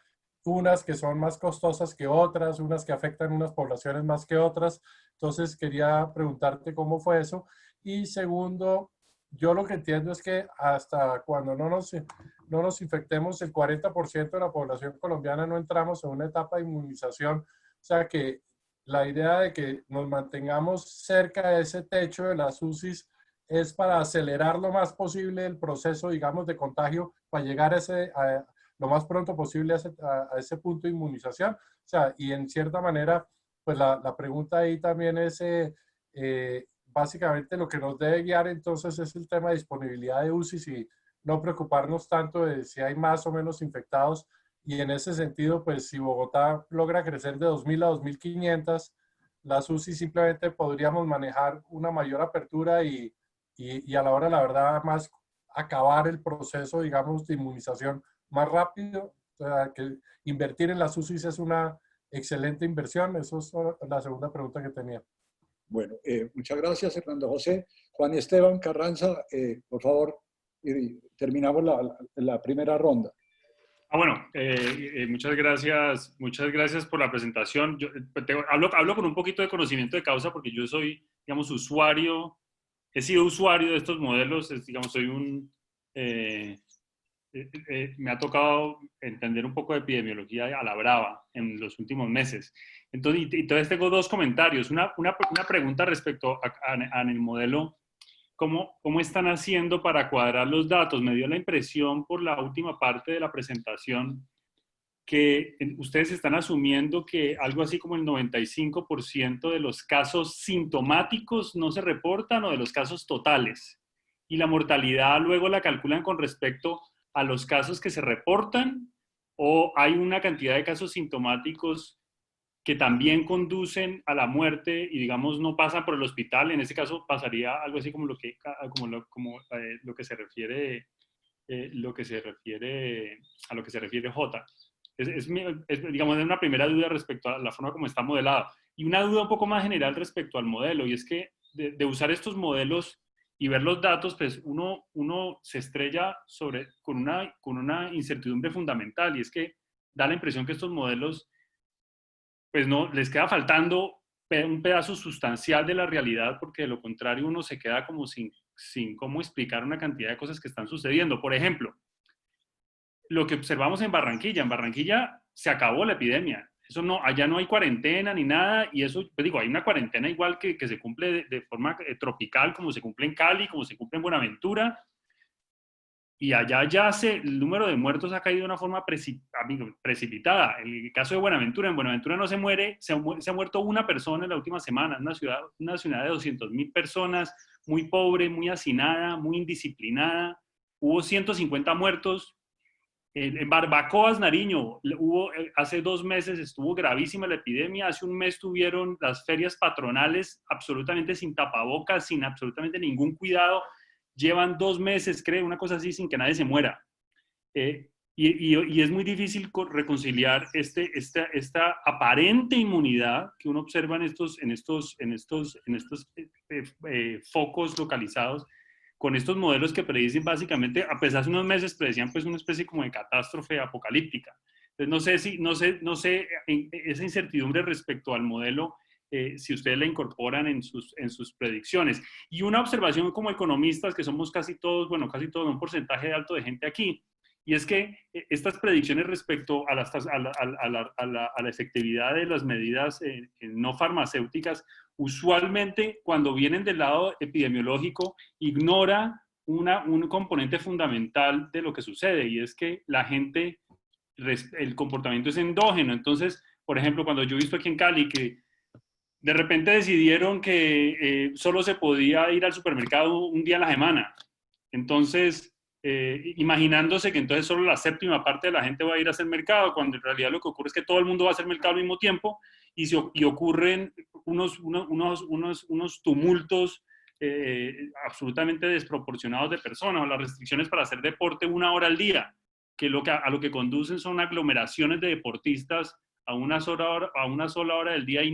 unas que son más costosas que otras, unas que afectan unas poblaciones más que otras. Entonces quería preguntarte cómo fue eso. Y segundo, yo lo que entiendo es que hasta cuando no nos infectemos el 40% de la población colombiana no entramos en una etapa de inmunización. O sea que la idea de que nos mantengamos cerca de ese techo de las UCIs es para acelerar lo más posible el proceso, digamos, de contagio, para llegar a lo más pronto posible a ese punto de inmunización. O sea, y en cierta manera, pues la pregunta ahí también es, básicamente lo que nos debe guiar entonces es el tema de disponibilidad de UCIs y no preocuparnos tanto de si hay más o menos infectados. Y en ese sentido, pues si Bogotá logra crecer de 2.000 a 2.500, las UCI simplemente podríamos manejar una mayor apertura y a la hora, la verdad, más acabar el proceso, digamos, de inmunización más rápido. O sea, que invertir en las UCIs es una excelente inversión. Eso es la segunda pregunta que tenía. Bueno, muchas gracias, Hernando José. Juan Esteban Carranza, por favor, terminamos la primera ronda. Bueno, muchas gracias por la presentación. Yo hablo con un poquito de conocimiento de causa porque yo soy, digamos, usuario, he sido usuario de estos modelos, digamos, soy me ha tocado entender un poco de epidemiología a la brava en los últimos meses. Entonces tengo dos comentarios. Una pregunta respecto a el modelo. ¿Cómo están haciendo para cuadrar los datos? Me dio la impresión por la última parte de la presentación que ustedes están asumiendo que algo así como el 95% de los casos sintomáticos no se reportan o de los casos totales. Y la mortalidad luego la calculan con respecto a los casos que se reportan, o hay una cantidad de casos sintomáticos que también conducen a la muerte y, digamos, no pasan por el hospital. En ese caso pasaría algo así como lo que se refiere a lo que se refiere J. Digamos, una primera duda respecto a la forma como está modelado. Y una duda un poco más general respecto al modelo, y es que de usar estos modelos y ver los datos, pues uno se estrella con una incertidumbre fundamental, y es que da la impresión que estos modelos pues no, les queda faltando un pedazo sustancial de la realidad, porque de lo contrario uno se queda como sin cómo explicar una cantidad de cosas que están sucediendo. Por ejemplo, lo que observamos en Barranquilla se acabó la epidemia. Eso no, allá no hay cuarentena ni nada, y eso, pues digo, hay una cuarentena igual que se cumple de forma tropical, como se cumple en Cali, como se cumple en Buenaventura, y allá el número de muertos ha caído de una forma precipitada. En el caso de Buenaventura, en Buenaventura no se muere, se ha muerto una persona en la última semana, una ciudad de 200.000 personas, muy pobre, muy hacinada, muy indisciplinada. Hubo 150 muertos En Barbacoas, Nariño, hace 2 meses estuvo gravísima la epidemia, hace 1 mes tuvieron las ferias patronales absolutamente sin tapabocas, sin absolutamente ningún cuidado, llevan 2 meses, creo, una cosa así, sin que nadie se muera. Y es muy difícil reconciliar esta aparente inmunidad que uno observa en estos focos localizados, con estos modelos que predicen básicamente, a pesar de unos meses, predecían pues una especie como de catástrofe apocalíptica. Entonces no sé esa incertidumbre respecto al modelo, si ustedes la incorporan en sus predicciones. Y una observación como economistas, que somos casi todos, un porcentaje alto de gente aquí, y es que estas predicciones respecto a la efectividad de las medidas no farmacéuticas, usualmente cuando vienen del lado epidemiológico, ignora un componente fundamental de lo que sucede, y es que la gente, el comportamiento es endógeno. Entonces, por ejemplo, cuando yo he visto aquí en Cali que de repente decidieron que solo se podía ir al supermercado un día a la semana, entonces imaginándose que entonces solo la 7ª parte de la gente va a ir a hacer mercado, cuando en realidad lo que ocurre es que todo el mundo va a hacer mercado al mismo tiempo, y ocurren unos tumultos absolutamente desproporcionados de personas, o las restricciones para hacer deporte 1 hora al día, que a lo que conducen son aglomeraciones de deportistas a una sola hora del día, y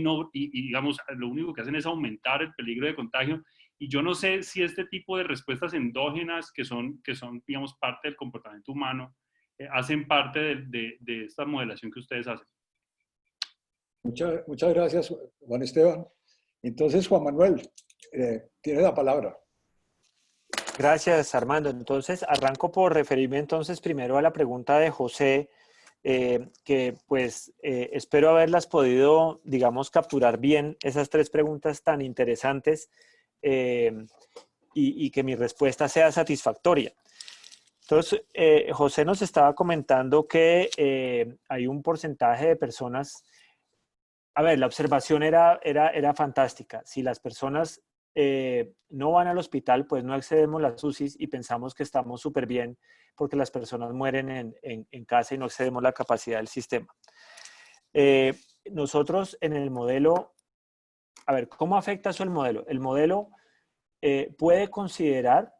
digamos, lo único que hacen es aumentar el peligro de contagio. Y yo no sé si este tipo de respuestas endógenas, que son digamos, parte del comportamiento humano, hacen parte de esta modelación que ustedes hacen. Muchas gracias, Juan Esteban. Entonces, Juan Manuel, tiene la palabra. Gracias, Armando. Entonces, arranco por referirme entonces primero a la pregunta de José, que pues espero haberlas podido, digamos, capturar bien, esas 3 preguntas tan interesantes, y que mi respuesta sea satisfactoria. Entonces, José nos estaba comentando que hay un porcentaje de personas. A ver, la observación era fantástica. Si las personas no van al hospital, pues no excedemos las UCIs y pensamos que estamos súper bien porque las personas mueren en casa y no excedemos la capacidad del sistema. Nosotros en el modelo, a ver, ¿cómo afecta eso el modelo? El modelo puede considerar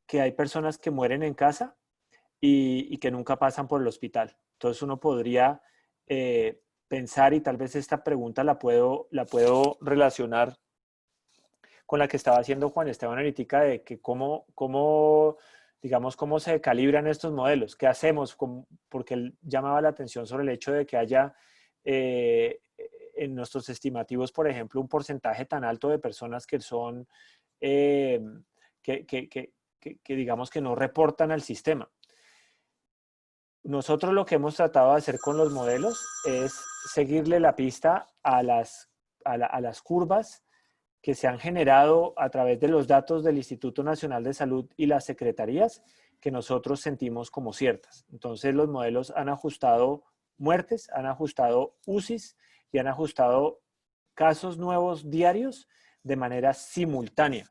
que hay personas que mueren en casa y que nunca pasan por el hospital. Entonces uno podría pensar, y tal vez esta pregunta la puedo relacionar con la que estaba haciendo Juan Esteban ahorita, de que cómo se calibran estos modelos, qué hacemos, porque él llamaba la atención sobre el hecho de que haya en nuestros estimativos, por ejemplo, un porcentaje tan alto de personas que son, que digamos que no reportan al sistema. Nosotros lo que hemos tratado de hacer con los modelos es seguirle la pista a las curvas que se han generado a través de los datos del Instituto Nacional de Salud y las secretarías, que nosotros sentimos como ciertas. Entonces los modelos han ajustado muertes, han ajustado UCIs y han ajustado casos nuevos diarios de manera simultánea.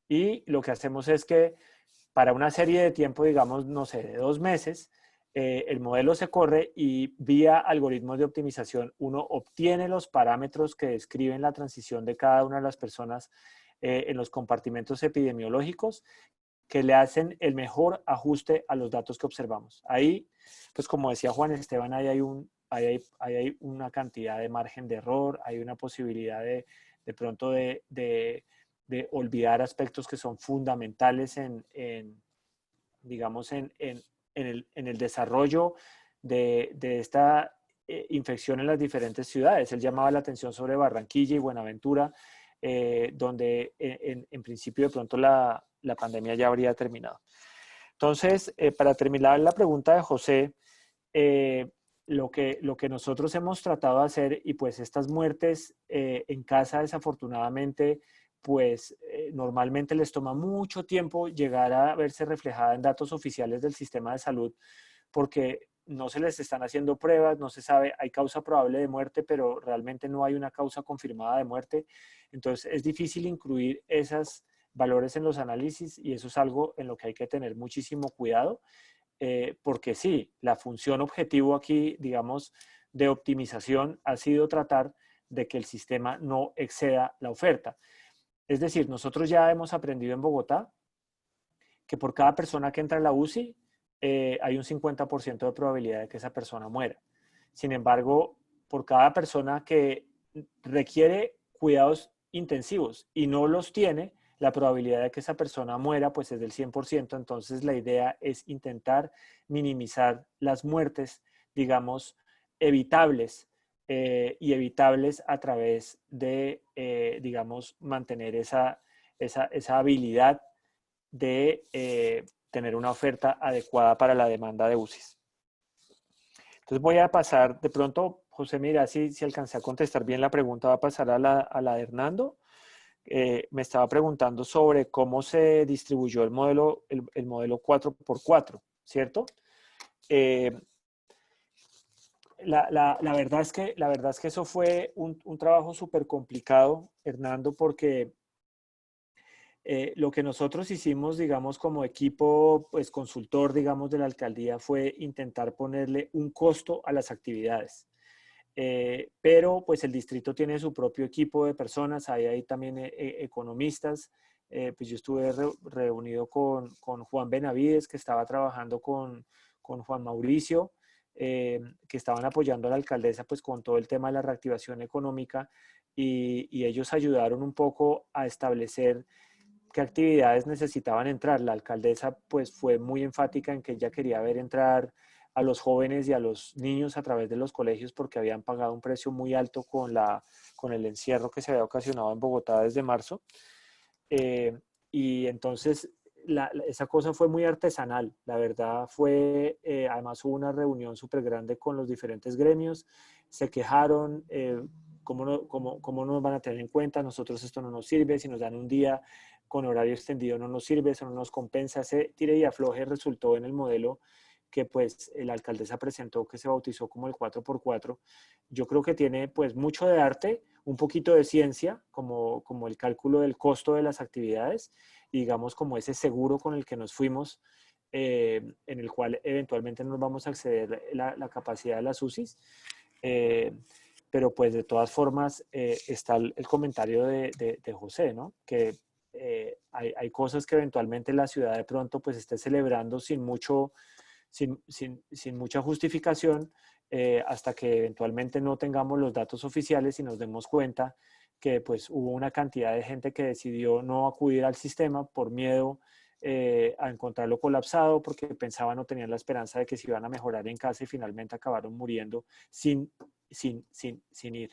Y lo que hacemos es que para una serie de tiempo, digamos, no sé, de 2 meses, el modelo se corre y vía algoritmos de optimización uno obtiene los parámetros que describen la transición de cada una de las personas en los compartimentos epidemiológicos, que le hacen el mejor ajuste a los datos que observamos. Ahí, pues como decía Juan Esteban, ahí hay una cantidad de margen de error, hay una posibilidad de pronto de olvidar aspectos que son fundamentales en el desarrollo de esta infección en las diferentes ciudades. Él llamaba la atención sobre Barranquilla y Buenaventura, donde en principio de pronto la pandemia ya habría terminado. Entonces, para terminar la pregunta de José, lo que nosotros hemos tratado de hacer, y pues estas muertes en casa desafortunadamente, pues normalmente les toma mucho tiempo llegar a verse reflejada en datos oficiales del sistema de salud, porque no se les están haciendo pruebas, no se sabe, hay causa probable de muerte, pero realmente no hay una causa confirmada de muerte. Entonces es difícil incluir esos valores en los análisis, y eso es algo en lo que hay que tener muchísimo cuidado. porque sí, la función objetivo aquí, digamos, de optimización ha sido tratar de que el sistema no exceda la oferta. Es decir, nosotros ya hemos aprendido en Bogotá que por cada persona que entra a la UCI hay un 50% de probabilidad de que esa persona muera. Sin embargo, por cada persona que requiere cuidados intensivos y no los tiene, la probabilidad de que esa persona muera pues es del 100%. Entonces la idea es intentar minimizar las muertes, digamos, evitables y evitables a través de, digamos, mantener esa habilidad de tener una oferta adecuada para la demanda de UCIs. Entonces voy a pasar, de pronto, José, mira, si alcancé a contestar bien la pregunta, va a pasar a la de Hernando. Me estaba preguntando sobre cómo se distribuyó el modelo 4x4, ¿cierto? La verdad es que eso fue un trabajo súper complicado, Hernando, porque lo que nosotros hicimos, digamos, como equipo, pues consultor, digamos, de la alcaldía fue intentar ponerle un costo a las actividades. Pero pues el distrito tiene su propio equipo de personas, hay también economistas. Pues yo estuve reunido con Juan Benavides, que estaba trabajando con Juan Mauricio, que estaban apoyando a la alcaldesa pues con todo el tema de la reactivación económica, y ellos ayudaron un poco a establecer qué actividades necesitaban entrar. La alcaldesa pues fue muy enfática en que ella quería ver entrar a los jóvenes y a los niños a través de los colegios porque habían pagado un precio muy alto con el encierro que se había ocasionado en Bogotá desde marzo. Y entonces esa cosa fue muy artesanal. La verdad fue, además hubo una reunión súper grande con los diferentes gremios, se quejaron, ¿cómo no nos van a tener en cuenta? Nosotros esto no nos sirve, si nos dan un día con horario extendido no nos sirve, eso no nos compensa. Ese tire y afloje resultó en el modelo que pues la alcaldesa presentó, que se bautizó como el 4x4. Yo creo que tiene pues mucho de arte, un poquito de ciencia, como el cálculo del costo de las actividades, y digamos como ese seguro con el que nos fuimos, en el cual eventualmente nos vamos a acceder la capacidad de las UCIs. Pero pues de todas formas está el comentario de José, ¿no? Que hay cosas que eventualmente la ciudad de pronto pues esté celebrando sin mucha justificación, hasta que eventualmente no tengamos los datos oficiales y nos demos cuenta que pues hubo una cantidad de gente que decidió no acudir al sistema por miedo a encontrarlo colapsado, porque pensaban o tenían la esperanza de que se iban a mejorar en casa y finalmente acabaron muriendo sin ir.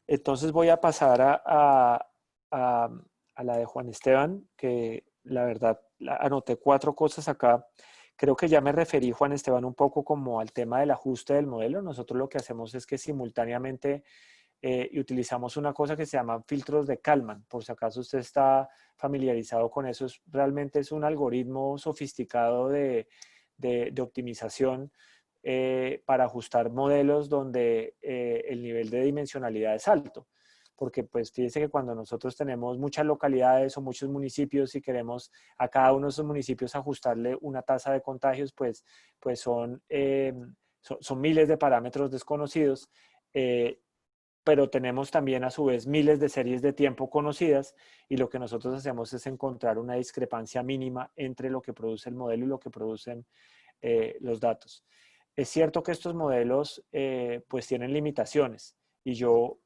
Entonces voy a pasar a la de Juan Esteban, que la verdad anoté 4 cosas acá. Creo que ya me referí, Juan Esteban, un poco como al tema del ajuste del modelo. Nosotros lo que hacemos es que simultáneamente y utilizamos una cosa que se llama filtros de Kalman. Por si acaso usted está familiarizado con eso, realmente es un algoritmo sofisticado de optimización para ajustar modelos donde el nivel de dimensionalidad es alto. Porque pues fíjense que cuando nosotros tenemos muchas localidades o muchos municipios y queremos a cada uno de esos municipios ajustarle una tasa de contagios, pues son miles de parámetros desconocidos, pero tenemos también a su vez miles de series de tiempo conocidas, y lo que nosotros hacemos es encontrar una discrepancia mínima entre lo que produce el modelo y lo que producen los datos. Es cierto que estos modelos pues tienen limitaciones, y yo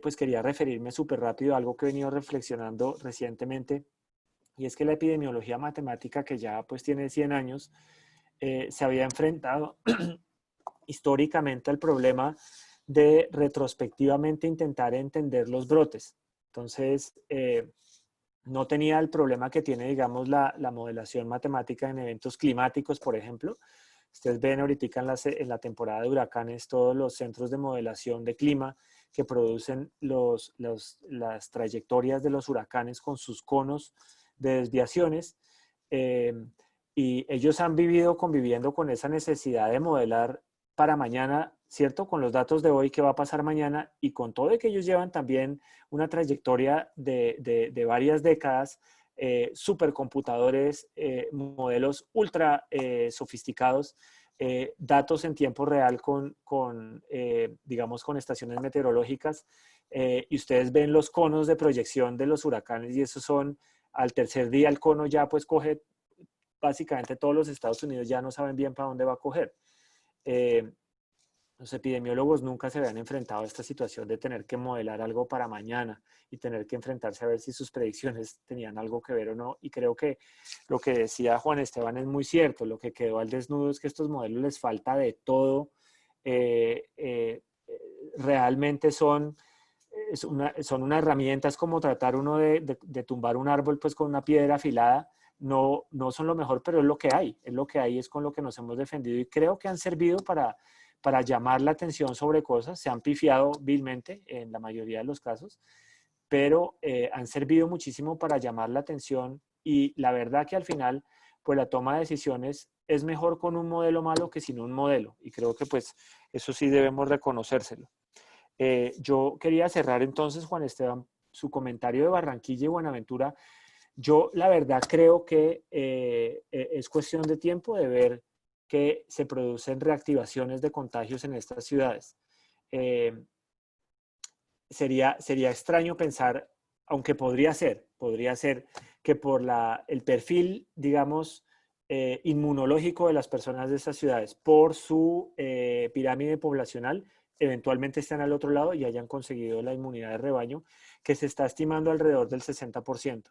pues quería referirme súper rápido a algo que he venido reflexionando recientemente, y es que la epidemiología matemática, que ya pues tiene 100 años, se había enfrentado históricamente al problema de retrospectivamente intentar entender los brotes. Entonces, no tenía el problema que tiene, digamos, la modelación matemática en eventos climáticos, por ejemplo. Ustedes ven ahorita en la temporada de huracanes todos los centros de modelación de clima que producen las trayectorias de los huracanes con sus conos de desviaciones, y ellos han vivido conviviendo con esa necesidad de modelar para mañana, ¿cierto? Con los datos de hoy, qué va a pasar mañana, y con todo de que ellos llevan también una trayectoria de varias décadas supercomputadores, modelos ultra sofisticados, datos en tiempo real digamos, con estaciones meteorológicas, y ustedes ven los conos de proyección de los huracanes, y esos son, al tercer día el cono ya pues coge, básicamente todos los Estados Unidos ya no saben bien para dónde va a coger. Los epidemiólogos nunca se habían enfrentado a esta situación de tener que modelar algo para mañana y tener que enfrentarse a ver si sus predicciones tenían algo que ver o no. Y creo que lo que decía Juan Esteban es muy cierto. Lo que quedó al desnudo es que a estos modelos les falta de todo. Realmente son una herramienta, es como tratar uno de tumbar un árbol pues con una piedra afilada. No son lo mejor, pero es lo que hay. Es lo que hay, es con lo que nos hemos defendido, y creo que han servido para llamar la atención sobre cosas. Se han pifiado vilmente en la mayoría de los casos, pero han servido muchísimo para llamar la atención, y la verdad que al final, pues la toma de decisiones es mejor con un modelo malo que sin un modelo, y creo que pues eso sí debemos reconocérselo. Yo quería cerrar entonces, Juan Esteban, su comentario de Barranquilla y Buenaventura. Yo la verdad creo que es cuestión de tiempo de ver que se producen reactivaciones de contagios en estas ciudades. Sería extraño pensar, aunque podría ser que por el perfil, digamos, inmunológico de las personas de estas ciudades, por su pirámide poblacional, eventualmente estén al otro lado y hayan conseguido la inmunidad de rebaño, que se está estimando alrededor del 60%.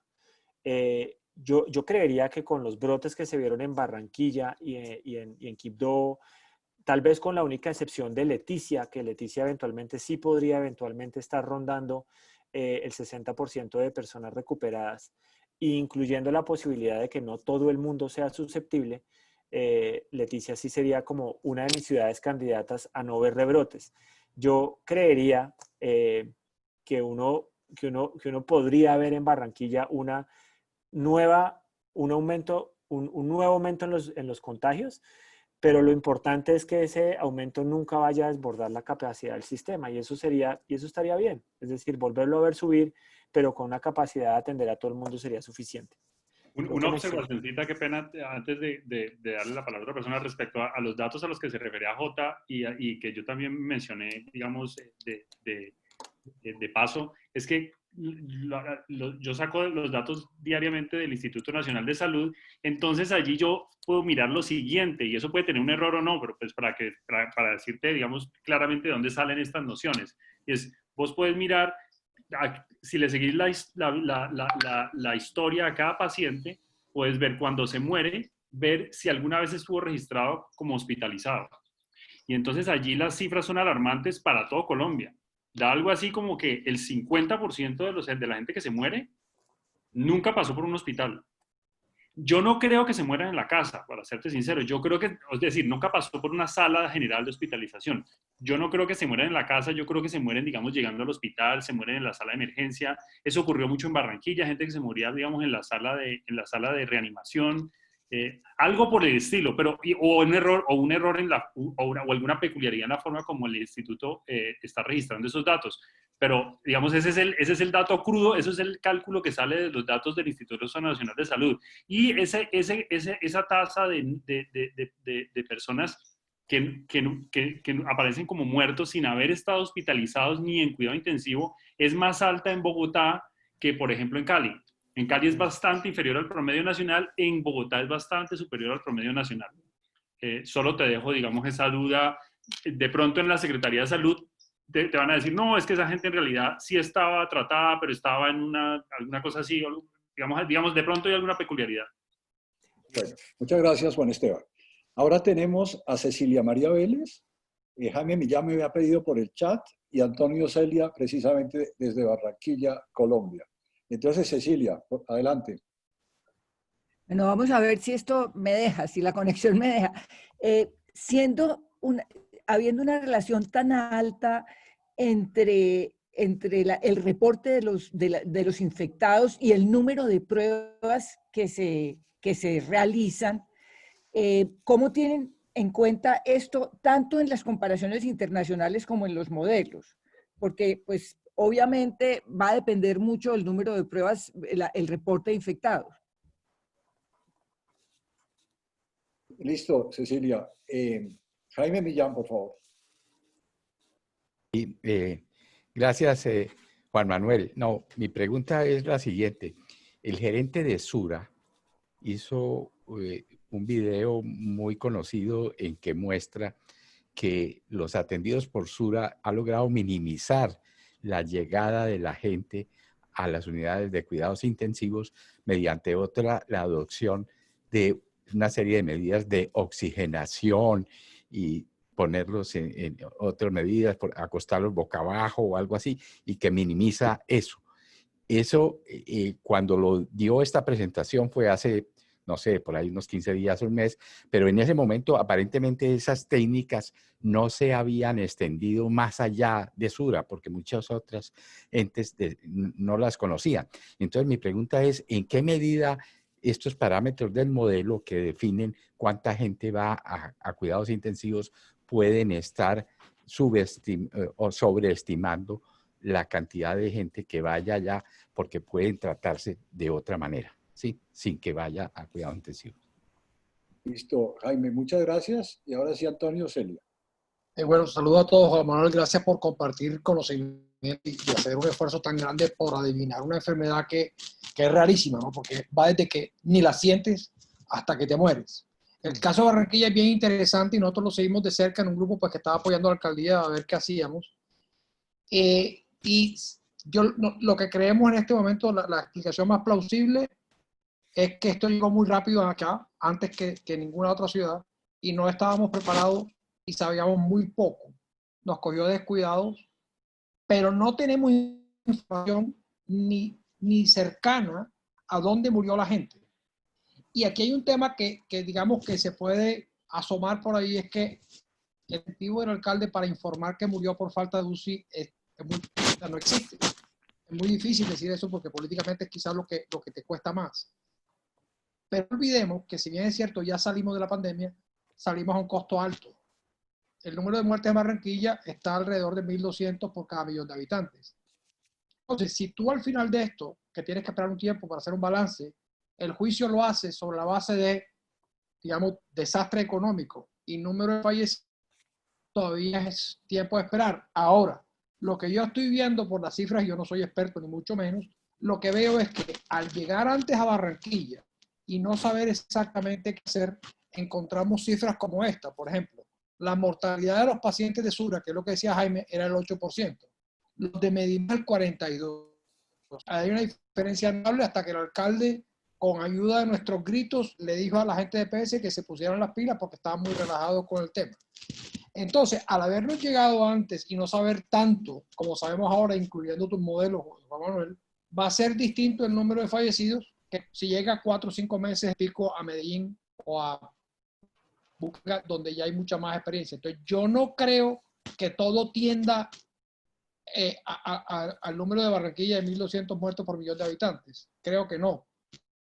Yo creería que con los brotes que se vieron en Barranquilla y en Quibdó, tal vez con la única excepción de Leticia, que Leticia eventualmente sí podría eventualmente estar rondando el 60% de personas recuperadas, incluyendo la posibilidad de que no todo el mundo sea susceptible. Leticia sí sería como una de mis ciudades candidatas a no ver rebrotes. Yo creería que uno podría ver en Barranquilla un nuevo aumento en los contagios, pero lo importante es que ese aumento nunca vaya a desbordar la capacidad del sistema, y eso estaría bien. Es decir, volverlo a ver subir, pero con una capacidad de atender a todo el mundo sería suficiente. Una observacióncita, qué pena, antes de darle la palabra a otra persona respecto a los datos a los que se refería Jota y que yo también mencioné, digamos, de paso, es que yo saco los datos diariamente del Instituto Nacional de Salud, entonces allí yo puedo mirar lo siguiente, y eso puede tener un error o no, pero pues para decirte, digamos, claramente de dónde salen estas nociones. Vos puedes mirar, si le seguís la historia a cada paciente, puedes ver cuando se muere, ver si alguna vez estuvo registrado como hospitalizado. Y entonces allí las cifras son alarmantes para todo Colombia. Da algo así como que el 50% de la gente que se muere nunca pasó por un hospital. Yo no creo que se mueran en la casa, para serte sincero. Yo creo que, es decir, nunca pasó por una sala general de hospitalización. Yo no creo que se mueran en la casa, yo creo que se mueren, digamos, llegando al hospital, se mueren en la sala de emergencia. Eso ocurrió mucho en Barranquilla, gente que se moría, digamos, en la sala de reanimación. Algo por el estilo, pero o un error o alguna peculiaridad en la forma como el instituto está registrando esos datos. Pero, digamos, ese es el dato crudo, eso es el cálculo que sale de los datos del Instituto Nacional de Salud. Y esa tasa de personas que aparecen como muertos sin haber estado hospitalizados ni en cuidado intensivo es más alta en Bogotá que, por ejemplo, en Cali. En Cali es bastante inferior al promedio nacional, en Bogotá es bastante superior al promedio nacional. Solo te dejo, digamos, esa duda. De pronto en la Secretaría de Salud te van a decir, no, es que esa gente en realidad sí estaba tratada, pero estaba en alguna cosa así, digamos, de pronto hay alguna peculiaridad. Bueno, muchas gracias, Juan Esteban. Ahora tenemos a Cecilia María Vélez. Jaime ya me había pedido por el chat, y Antonio Celia, precisamente desde Barranquilla, Colombia. Entonces, Cecilia, adelante. Bueno, vamos a ver si esto me deja, si la conexión me deja. Habiendo una relación tan alta entre el reporte de los infectados y el número de pruebas que se realizan, ¿cómo tienen en cuenta esto tanto en las comparaciones internacionales como en los modelos? Porque, pues, obviamente va a depender mucho del número de pruebas, el reporte de infectados. Listo, Cecilia. Jaime Millán, por favor. Gracias, Juan Manuel. No, mi pregunta es la siguiente. El gerente de Sura hizo un video muy conocido en que muestra que los atendidos por Sura ha logrado minimizar la llegada de la gente a las unidades de cuidados intensivos mediante la adopción de una serie de medidas de oxigenación y ponerlos en otras medidas, acostarlos boca abajo o algo así, y que minimiza eso. Eso, cuando lo dio esta presentación fue hace, no sé, por ahí unos 15 días, un mes, pero en ese momento aparentemente esas técnicas no se habían extendido más allá de Sura, porque muchas otras entes no las conocían. Entonces mi pregunta es, ¿en qué medida estos parámetros del modelo que definen cuánta gente va a cuidados intensivos pueden estar o sobreestimando la cantidad de gente que vaya allá, porque pueden tratarse de otra manera, ¿sí? Sin que vaya a cuidados intensivos? Listo, Jaime, muchas gracias. Y ahora sí, Antonio Celia. Bueno, saludo a todos, Juan Manuel. Gracias por compartir conocimiento y hacer un esfuerzo tan grande por adivinar una enfermedad que es rarísima, ¿no? Porque va desde que ni la sientes hasta que te mueres. El caso de Barranquilla es bien interesante y nosotros lo seguimos de cerca en un grupo pues, que estaba apoyando a la alcaldía a ver qué hacíamos. Y lo que creemos en este momento, la explicación más plausible es que esto llegó muy rápido acá, antes que ninguna otra ciudad, y no estábamos preparados y sabíamos muy poco. Nos cogió descuidados, pero no tenemos información ni cercana a dónde murió la gente. Y aquí hay un tema que digamos que se puede asomar por ahí, es que el objetivo del alcalde para informar que murió por falta de UCI no existe. Es muy difícil decir eso porque políticamente es quizás lo que te cuesta más. Pero no olvidemos que si bien es cierto, ya salimos de la pandemia, salimos a un costo alto. El número de muertes en Barranquilla está alrededor de 1.200 por cada millón de habitantes. Entonces, si tú al final de esto, que tienes que esperar un tiempo para hacer un balance, el juicio lo haces sobre la base de, digamos, desastre económico y número de fallecidos, todavía es tiempo de esperar. Ahora, lo que yo estoy viendo por las cifras, yo no soy experto ni mucho menos, lo que veo es que al llegar antes a Barranquilla y no saber exactamente qué hacer, encontramos cifras como esta. Por ejemplo, la mortalidad de los pacientes de Sura, que es lo que decía Jaime, era el 8%. Los de Medina el 42%. Hay una diferencia notable hasta que el alcalde, con ayuda de nuestros gritos, le dijo a la gente de PS que se pusieran las pilas porque estaban muy relajados con el tema. Entonces, al habernos llegado antes y no saber tanto como sabemos ahora, incluyendo tus modelos, Juan Manuel, va a ser distinto el número de fallecidos que si llega a 4 o 5 meses pico a Medellín o a Bucaramanga, donde ya hay mucha más experiencia. Entonces, yo no creo que todo tienda al número de Barranquilla de 1.200 muertos por millón de habitantes. Creo que no.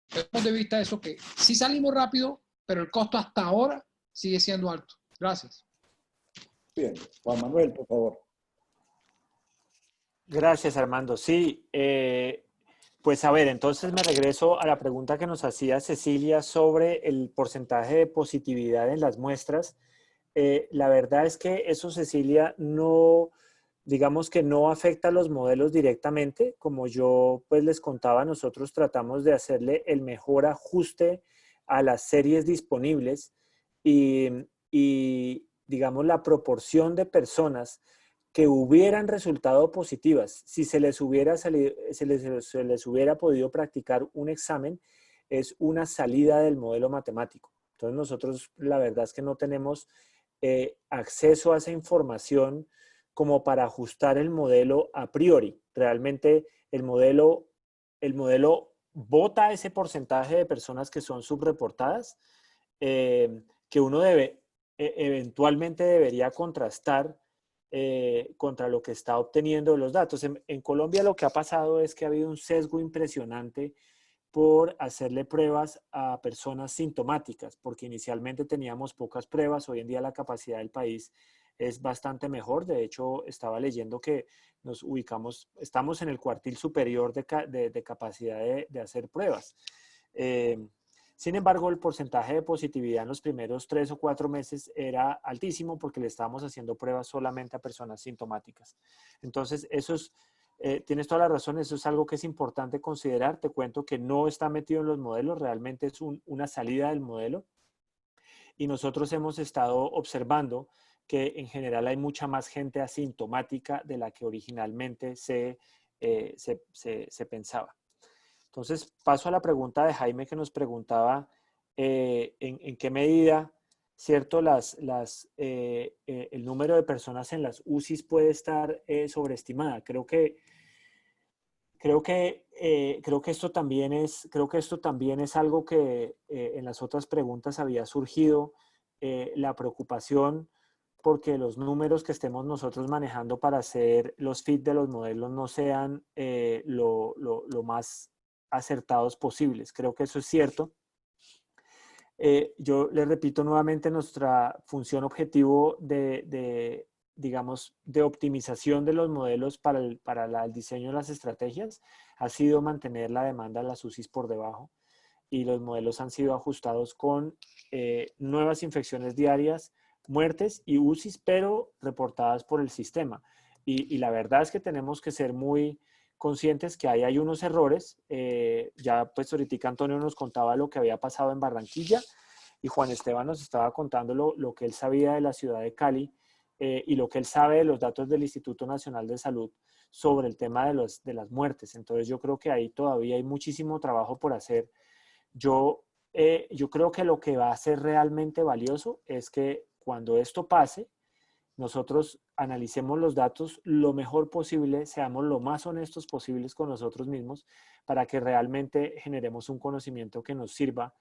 Desde el punto de vista de eso, que sí salimos rápido, pero el costo hasta ahora sigue siendo alto. Gracias. Bien, Juan Manuel, por favor. Gracias, Armando. Sí, pues a ver, entonces me regreso a la pregunta que nos hacía Cecilia sobre el porcentaje de positividad en las muestras. La verdad es que eso, Cecilia, no, digamos que no afecta a los modelos directamente. Como yo pues les contaba, nosotros tratamos de hacerle el mejor ajuste a las series disponibles y digamos, la proporción de personas que hubieran resultado positivas, si se les hubiera podido practicar un examen, es una salida del modelo matemático. Entonces nosotros la verdad es que no tenemos acceso a esa información como para ajustar el modelo a priori. Realmente el modelo bota ese porcentaje de personas que son subreportadas, que uno eventualmente debería contrastar contra lo que está obteniendo de los datos. En Colombia lo que ha pasado es que ha habido un sesgo impresionante por hacerle pruebas a personas sintomáticas, porque inicialmente teníamos pocas pruebas, hoy en día la capacidad del país es bastante mejor. De hecho, estaba leyendo que nos ubicamos, estamos en el cuartil superior de capacidad de hacer pruebas. Sin embargo, el porcentaje de positividad en los primeros 3 o 4 meses era altísimo porque le estábamos haciendo pruebas solamente a personas sintomáticas. Entonces, tienes toda la razón, eso es algo que es importante considerar. Te cuento que no está metido en los modelos, realmente es una salida del modelo. Y nosotros hemos estado observando que en general hay mucha más gente asintomática de la que originalmente se pensaba. Entonces, paso a la pregunta de Jaime que nos preguntaba en qué medida, ¿cierto? El número de personas en las UCIs puede estar sobreestimada. Creo que esto también es algo que en las otras preguntas había surgido, la preocupación porque los números que estemos nosotros manejando para hacer los fit de los modelos no sean lo más acertados posibles. Creo que eso es cierto. Yo le repito nuevamente, nuestra función objetivo digamos, de optimización de los modelos para el diseño de las estrategias ha sido mantener la demanda de las UCIs por debajo, y los modelos han sido ajustados con nuevas infecciones diarias, muertes y UCIs, pero reportadas por el sistema. Y la verdad es que tenemos que ser muy conscientes que hay unos errores. Ya pues ahorita Antonio nos contaba lo que había pasado en Barranquilla y Juan Esteban nos estaba contando lo que él sabía de la ciudad de Cali y lo que él sabe de los datos del Instituto Nacional de Salud sobre el tema de las muertes. Entonces yo creo que ahí todavía hay muchísimo trabajo por hacer. Yo creo que lo que va a ser realmente valioso es que cuando esto pase, nosotros analicemos los datos lo mejor posible, seamos lo más honestos posibles con nosotros mismos para que realmente generemos un conocimiento que nos sirva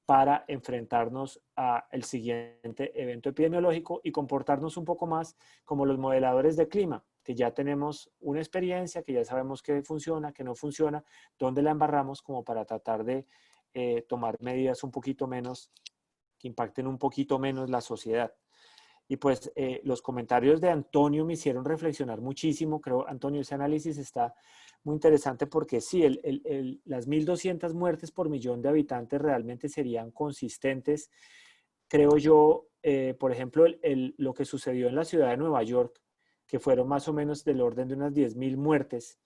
para enfrentarnos al siguiente evento epidemiológico y comportarnos un poco más como los modeladores de clima, que ya tenemos una experiencia, que ya sabemos qué funciona, qué no funciona, dónde la embarramos, como para tratar de tomar medidas un poquito menos, que impacten un poquito menos la sociedad. Y pues los comentarios de Antonio me hicieron reflexionar muchísimo. Creo, Antonio, ese análisis está muy interesante porque sí, las 1.200 muertes por millón de habitantes realmente serían consistentes. Creo yo, por ejemplo, lo que sucedió en la ciudad de Nueva York, que fueron más o menos del orden de unas 10.000 muertes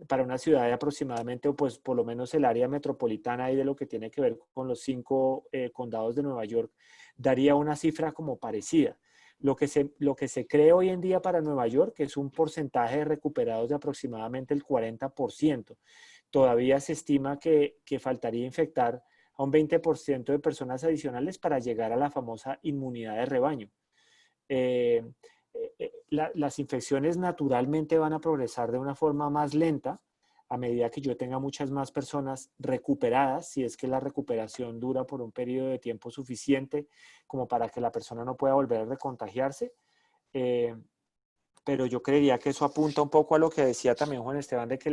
para una ciudad de aproximadamente, o pues por lo menos el área metropolitana y de lo que tiene que ver con los 5 condados de Nueva York, daría una cifra como parecida. Lo que se cree hoy en día para Nueva York es un porcentaje de recuperados de aproximadamente el 40%. Todavía se estima que faltaría infectar a un 20% de personas adicionales para llegar a la famosa inmunidad de rebaño. Las infecciones naturalmente van a progresar de una forma más lenta a medida que yo tenga muchas más personas recuperadas, si es que la recuperación dura por un periodo de tiempo suficiente como para que la persona no pueda volver a recontagiarse. Pero yo creería que eso apunta un poco a lo que decía también Juan Esteban, de que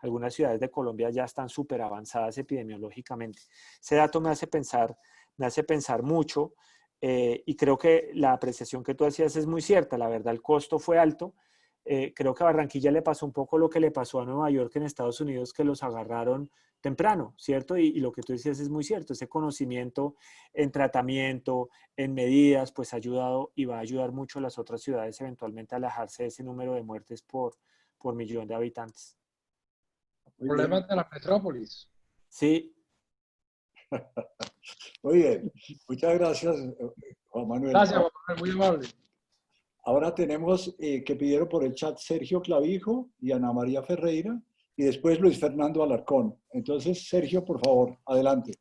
algunas ciudades de Colombia ya están súper avanzadas epidemiológicamente. Ese dato me hace pensar mucho. Y creo que la apreciación que tú hacías es muy cierta. La verdad, el costo fue alto. Creo que a Barranquilla le pasó un poco lo que le pasó a Nueva York en Estados Unidos, que los agarraron temprano, ¿cierto? Y lo que tú decías es muy cierto. Ese conocimiento en tratamiento, en medidas, pues ha ayudado y va a ayudar mucho a las otras ciudades eventualmente a alejarse de ese número de muertes por millón de habitantes. Problemas de la metrópolis. Sí. Muy bien, muchas gracias, Juan Manuel. Gracias, Juan Manuel, muy amable. Ahora tenemos que pidieron por el chat Sergio Clavijo y Ana María Ferreira, y después Luis Fernando Alarcón. Entonces, Sergio, por favor, adelante.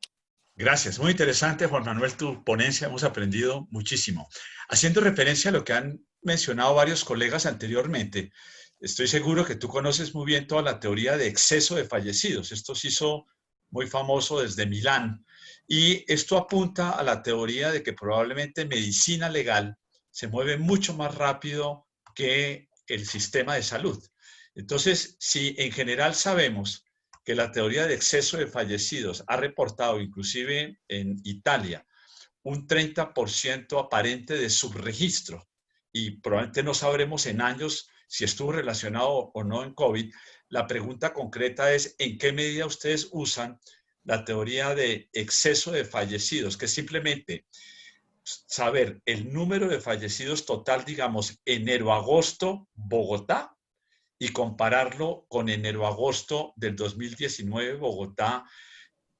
Gracias, muy interesante, Juan Manuel, tu ponencia, hemos aprendido muchísimo. Haciendo referencia a lo que han mencionado varios colegas anteriormente, estoy seguro que tú conoces muy bien toda la teoría de exceso de fallecidos. Esto se hizo muy famoso desde Milán, y esto apunta a la teoría de que probablemente medicina legal se mueve mucho más rápido que el sistema de salud. Entonces, si en general sabemos que la teoría de exceso de fallecidos ha reportado, inclusive en Italia, un 30% aparente de subregistro y probablemente no sabremos en años si estuvo relacionado o no en COVID. La pregunta concreta es, ¿en qué medida ustedes usan la teoría de exceso de fallecidos, que es simplemente saber el número de fallecidos total, digamos, enero-agosto, Bogotá, y compararlo con enero-agosto del 2019, Bogotá,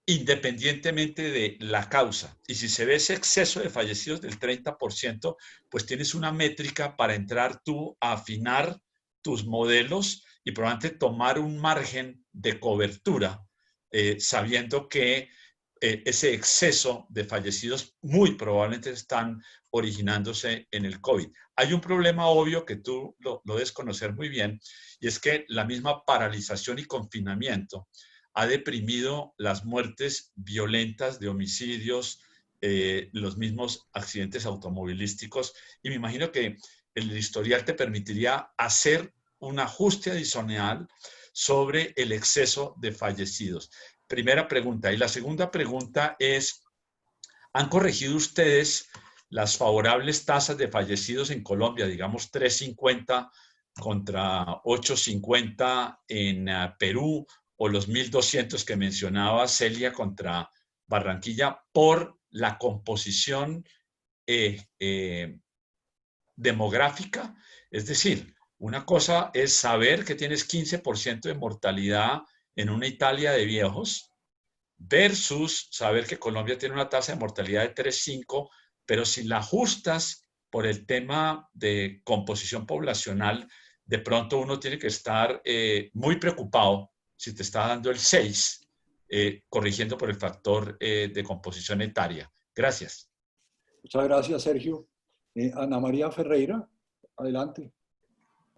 independientemente de la causa? Y si se ve ese exceso de fallecidos del 30%, pues tienes una métrica para entrar tú a afinar tus modelos y probablemente tomar un margen de cobertura, sabiendo que ese exceso de fallecidos muy probablemente están originándose en el COVID. Hay un problema obvio que tú lo debes conocer muy bien, y es que la misma paralización y confinamiento ha deprimido las muertes violentas de homicidios, los mismos accidentes automovilísticos, y me imagino que el historial te permitiría hacer un ajuste adicional sobre el exceso de fallecidos. Primera pregunta. Y la segunda pregunta es, ¿han corregido ustedes las favorables tasas de fallecidos en Colombia, digamos 350 contra 850 en Perú, o los 1.200 que mencionaba Celia contra Barranquilla, por la composición demográfica? Es decir, una cosa es saber que tienes 15% de mortalidad en una Italia de viejos versus saber que Colombia tiene una tasa de mortalidad de 3,5, pero si la ajustas por el tema de composición poblacional, de pronto uno tiene que estar muy preocupado si te está dando el 6, corrigiendo por el factor de composición etaria. Gracias. Muchas gracias, Sergio. Ana María Ferreira, adelante.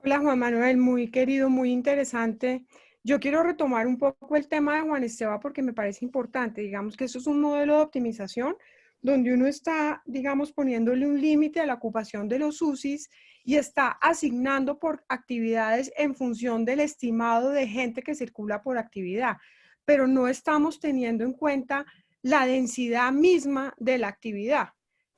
Hola Juan Manuel, muy querido, muy interesante. Yo quiero retomar un poco el tema de Juan Esteban porque me parece importante. Digamos que eso es un modelo de optimización donde uno está, digamos, poniéndole un límite a la ocupación de los UCIs y está asignando por actividades en función del estimado de gente que circula por actividad, pero no estamos teniendo en cuenta la densidad misma de la actividad.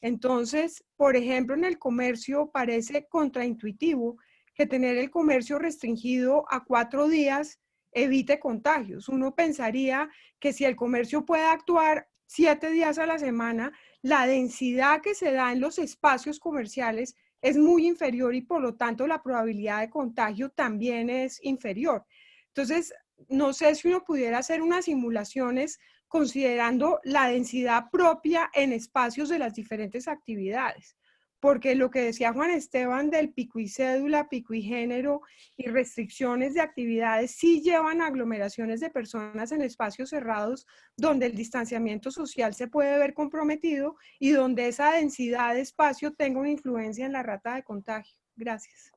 Entonces, por ejemplo, en el comercio parece contraintuitivo que tener el comercio restringido a 4 días evite contagios. Uno pensaría que si el comercio puede actuar 7 días a la semana, la densidad que se da en los espacios comerciales es muy inferior y por lo tanto la probabilidad de contagio también es inferior. Entonces, no sé si uno pudiera hacer unas simulaciones considerando la densidad propia en espacios de las diferentes actividades. Porque lo que decía Juan Esteban del pico y cédula, pico y género y restricciones de actividades sí llevan a aglomeraciones de personas en espacios cerrados donde el distanciamiento social se puede ver comprometido y donde esa densidad de espacio tenga una influencia en la rata de contagio. Gracias.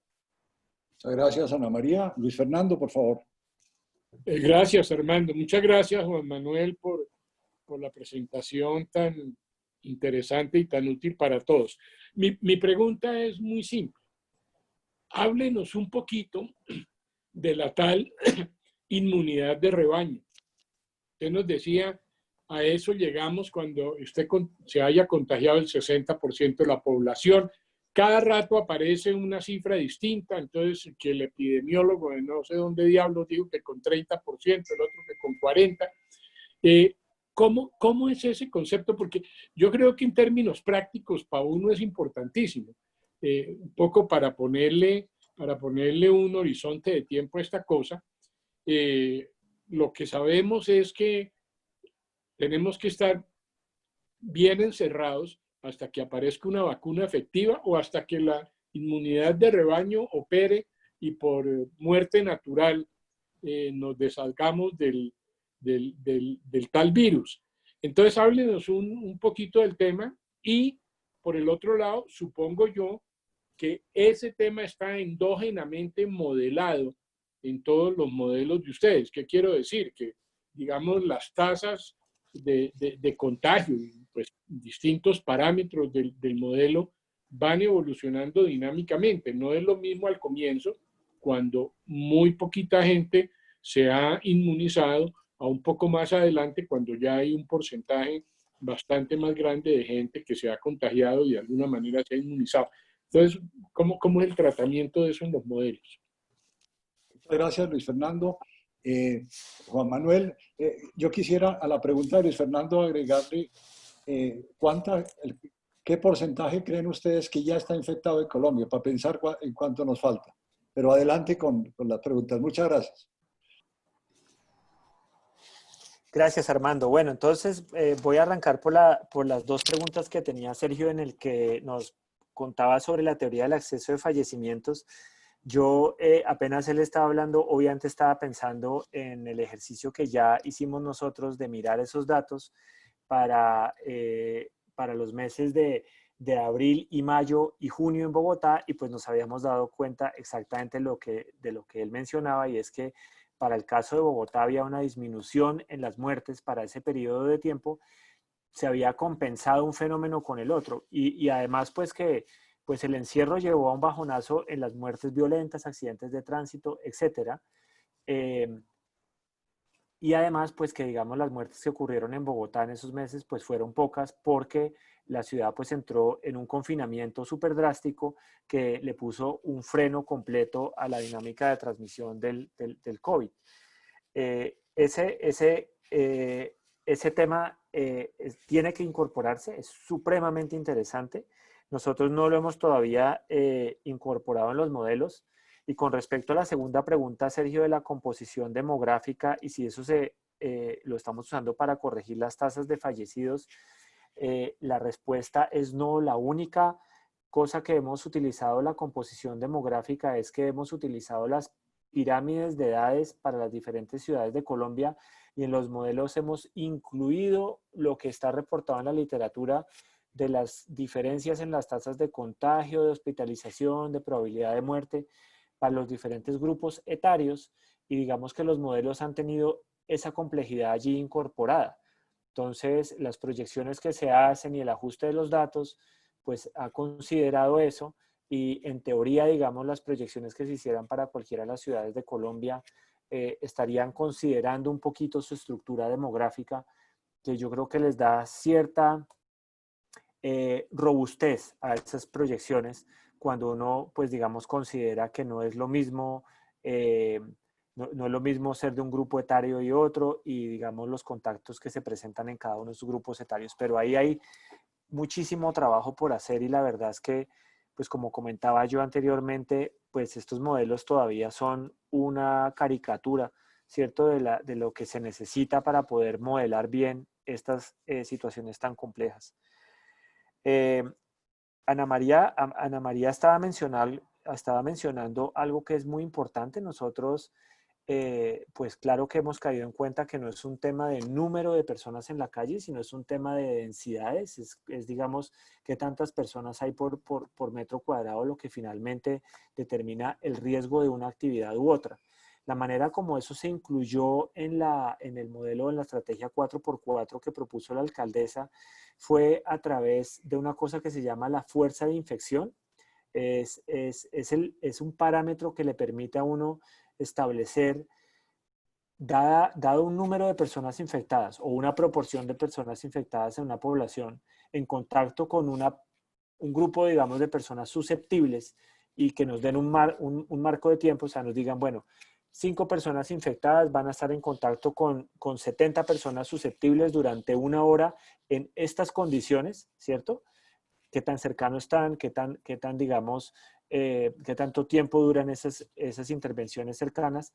Muchas gracias, Ana María. Luis Fernando, por favor. Gracias, Armando. Muchas gracias, Juan Manuel, por la presentación tan interesante y tan útil para todos. Mi pregunta es muy simple. Háblenos un poquito de la tal inmunidad de rebaño. Usted nos decía, a eso llegamos cuando usted se haya contagiado el 60% de la población. Cada rato aparece una cifra distinta, entonces que el epidemiólogo de no sé dónde diablos dijo que con 30%, el otro que con 40%. ¿Cómo es ese concepto? Porque yo creo que en términos prácticos para uno es importantísimo. Un poco para ponerle un horizonte de tiempo a esta cosa. Lo que sabemos es que tenemos que estar bien encerrados hasta que aparezca una vacuna efectiva o hasta que la inmunidad de rebaño opere y por muerte natural nos dessalgamos del tal virus. Entonces, háblenos un poquito del tema y, por el otro lado, supongo yo que ese tema está endógenamente modelado en todos los modelos de ustedes. ¿Qué quiero decir? Que, digamos, las tasas de contagio, pues distintos parámetros del modelo van evolucionando dinámicamente. No es lo mismo al comienzo, cuando muy poquita gente se ha inmunizado, a un poco más adelante, cuando ya hay un porcentaje bastante más grande de gente que se ha contagiado y de alguna manera se ha inmunizado. Entonces, ¿cómo es el tratamiento de eso en los modelos? Muchas gracias, Luis Fernando. Juan Manuel, yo quisiera a la pregunta de Luis Fernando agregarle ¿qué porcentaje creen ustedes que ya está infectado en Colombia? Para pensar en cuánto nos falta. Pero adelante con las preguntas. Muchas gracias. Gracias, Armando. Bueno, entonces voy a arrancar por las dos preguntas que tenía Sergio en el que nos contaba sobre la teoría del exceso de fallecimientos. Yo apenas él estaba hablando, obviamente estaba pensando en el ejercicio que ya hicimos nosotros de mirar esos datos para los meses de abril y mayo y junio en Bogotá, y pues nos habíamos dado cuenta exactamente de lo que él mencionaba, y es que para el caso de Bogotá había una disminución en las muertes para ese periodo de tiempo, se había compensado un fenómeno con el otro, y además pues que pues el encierro llevó a un bajonazo en las muertes violentas, accidentes de tránsito, etcétera. Y además, pues que digamos las muertes que ocurrieron en Bogotá en esos meses, pues fueron pocas porque la ciudad pues entró en un confinamiento súper drástico que le puso un freno completo a la dinámica de transmisión del COVID. Ese tema tiene que incorporarse, es supremamente interesante. Nosotros no lo hemos todavía incorporado en los modelos. Y con respecto a la segunda pregunta, Sergio, de la composición demográfica y si eso lo estamos usando para corregir las tasas de fallecidos, la respuesta es no. La única cosa que hemos utilizado la composición demográfica es que hemos utilizado las pirámides de edades para las diferentes ciudades de Colombia, y en los modelos hemos incluido lo que está reportado en la literatura de las diferencias en las tasas de contagio, de hospitalización, de probabilidad de muerte para los diferentes grupos etarios, y digamos que los modelos han tenido esa complejidad allí incorporada. Entonces, las proyecciones que se hacen y el ajuste de los datos, pues ha considerado eso, y en teoría, digamos, las proyecciones que se hicieran para cualquiera de las ciudades de Colombia estarían considerando un poquito su estructura demográfica, que yo creo que les da cierta robustez a esas proyecciones, cuando uno, pues digamos, considera que no es lo mismo, no es lo mismo ser de un grupo etario y otro, y digamos los contactos que se presentan en cada uno de esos grupos etarios. Pero ahí hay muchísimo trabajo por hacer, y la verdad es que, pues como comentaba yo anteriormente, pues estos modelos todavía son una caricatura, ¿cierto?, de lo que se necesita para poder modelar bien estas situaciones tan complejas. Ana María estaba mencionando algo que es muy importante. Nosotros, pues claro que hemos caído en cuenta que no es un tema de número de personas en la calle, sino es un tema de densidades, es digamos, qué tantas personas hay por metro cuadrado, lo que finalmente determina el riesgo de una actividad u otra. La manera como eso se incluyó en el modelo, en la estrategia 4x4 que propuso la alcaldesa, fue a través de una cosa que se llama la fuerza de infección. Es un parámetro que le permite a uno establecer, dado un número de personas infectadas o una proporción de personas infectadas en una población, en contacto con un grupo, digamos, de personas susceptibles, y que nos den un marco de tiempo, o sea, nos digan, bueno, 5 personas infectadas van a estar en contacto con 70 personas susceptibles durante 1 hora en estas condiciones, ¿cierto? ¿Qué tan cercano están? ¿Qué tan digamos, qué tanto tiempo duran esas intervenciones cercanas?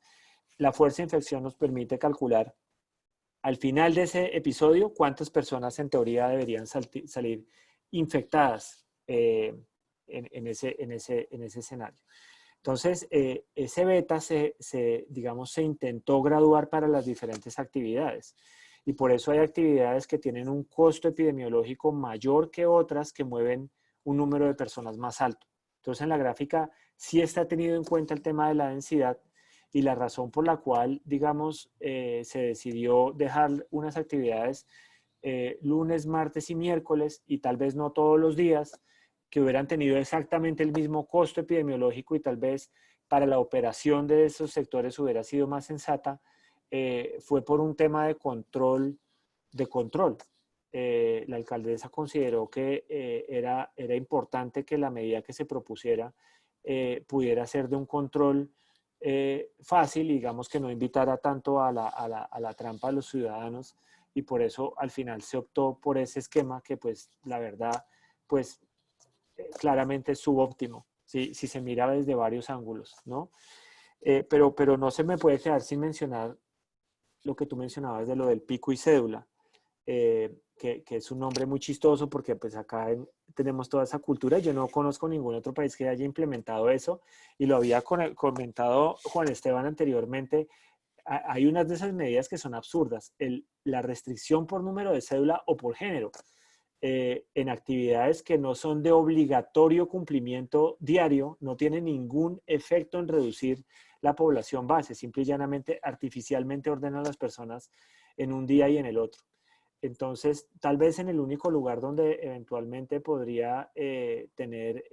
La fuerza de infección nos permite calcular al final de ese episodio cuántas personas en teoría deberían salir infectadas en ese escenario. Entonces, ese beta digamos, se intentó graduar para las diferentes actividades, y por eso hay actividades que tienen un costo epidemiológico mayor que otras que mueven un número de personas más alto. Entonces, en la gráfica sí está tenido en cuenta el tema de la densidad, y la razón por la cual, digamos, se decidió dejar unas actividades lunes, martes y miércoles, y tal vez no todos los días, que hubieran tenido exactamente el mismo costo epidemiológico, y tal vez para la operación de esos sectores hubiera sido más sensata, fue por un tema de control. la alcaldesa consideró que era importante que la medida que se propusiera pudiera ser de un control fácil, digamos que no invitara tanto a la trampa de los ciudadanos, y por eso al final se optó por ese esquema que pues la verdad pues claramente es subóptimo, si se mira desde varios ángulos, ¿no? Pero no se me puede quedar sin mencionar lo que tú mencionabas de lo del pico y cédula, que es un nombre muy chistoso porque pues acá tenemos toda esa cultura. Yo no conozco ningún otro país que haya implementado eso, y lo había comentado Juan Esteban anteriormente. Hay unas de esas medidas que son absurdas. La restricción por número de cédula o por género en actividades que no son de obligatorio cumplimiento diario no tiene ningún efecto en reducir la población base. Simple y llanamente, artificialmente ordena a las personas en un día y en el otro. Entonces, tal vez en el único lugar donde eventualmente podría tener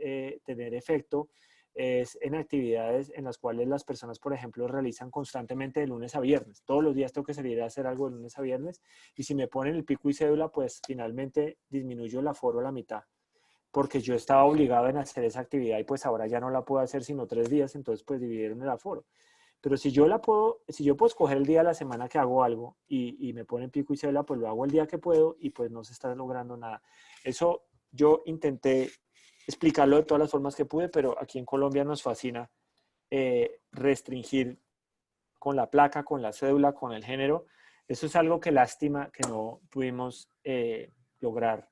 efecto es en actividades en las cuales las personas, por ejemplo, realizan constantemente de lunes a viernes. Todos los días tengo que salir a hacer algo de lunes a viernes, y si me ponen el pico y cédula, pues finalmente disminuyo el aforo a la mitad, porque yo estaba obligado en hacer esa actividad y pues ahora ya no la puedo hacer sino 3 días, entonces pues dividieron el aforo. Pero si yo puedo escoger el día de la semana que hago algo y me ponen pico y cédula, pues lo hago el día que puedo y pues no se está logrando nada. Eso yo intenté explicarlo de todas las formas que pude, pero aquí en Colombia nos fascina restringir con la placa, con la cédula, con el género. Eso es algo que lástima que no pudimos lograr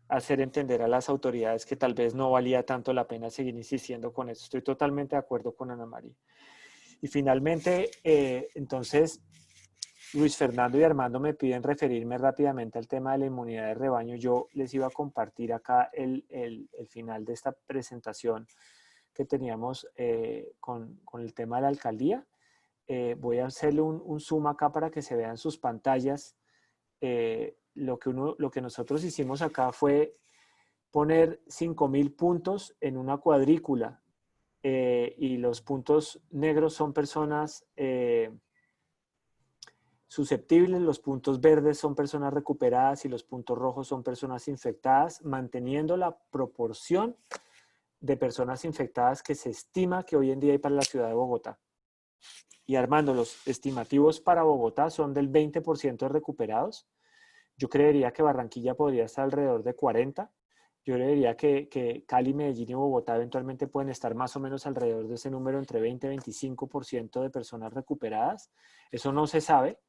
hacer entender a las autoridades, que tal vez no valía tanto la pena seguir insistiendo con eso. Estoy totalmente de acuerdo con Ana María. Y finalmente, entonces, Luis Fernando y Armando me piden referirme rápidamente al tema de la inmunidad de rebaño. Yo les iba a compartir acá el final de esta presentación que teníamos con el tema de la alcaldía. Voy a hacerle un zoom acá para que se vean sus pantallas. Lo que nosotros hicimos acá fue poner 5.000 puntos en una cuadrícula, y los puntos negros son personas susceptibles, los puntos verdes son personas recuperadas y los puntos rojos son personas infectadas, manteniendo la proporción de personas infectadas que se estima que hoy en día hay para la ciudad de Bogotá. Y Armando, los estimativos para Bogotá son del 20% de recuperados. Yo creería que Barranquilla podría estar alrededor de 40%. Yo creería que Cali, Medellín y Bogotá eventualmente pueden estar más o menos alrededor de ese número, entre 20 y 25% de personas recuperadas. Eso no se sabe.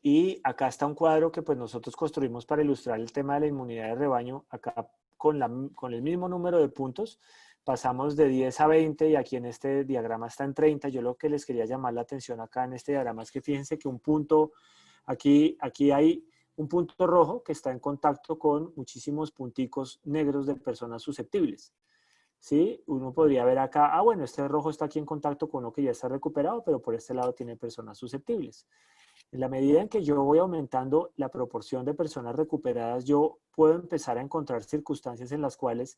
Y acá está un cuadro que pues nosotros construimos para ilustrar el tema de la inmunidad de rebaño. Acá con el mismo número de puntos pasamos de 10 a 20 y aquí en este diagrama está en 30. Yo lo que les quería llamar la atención acá en este diagrama es que fíjense que un punto, aquí hay un punto rojo que está en contacto con muchísimos punticos negros de personas susceptibles. ¿Sí? Uno podría ver acá, bueno, este rojo está aquí en contacto con uno que ya está recuperado, pero por este lado tiene personas susceptibles. En la medida en que yo voy aumentando la proporción de personas recuperadas, yo puedo empezar a encontrar circunstancias en las cuales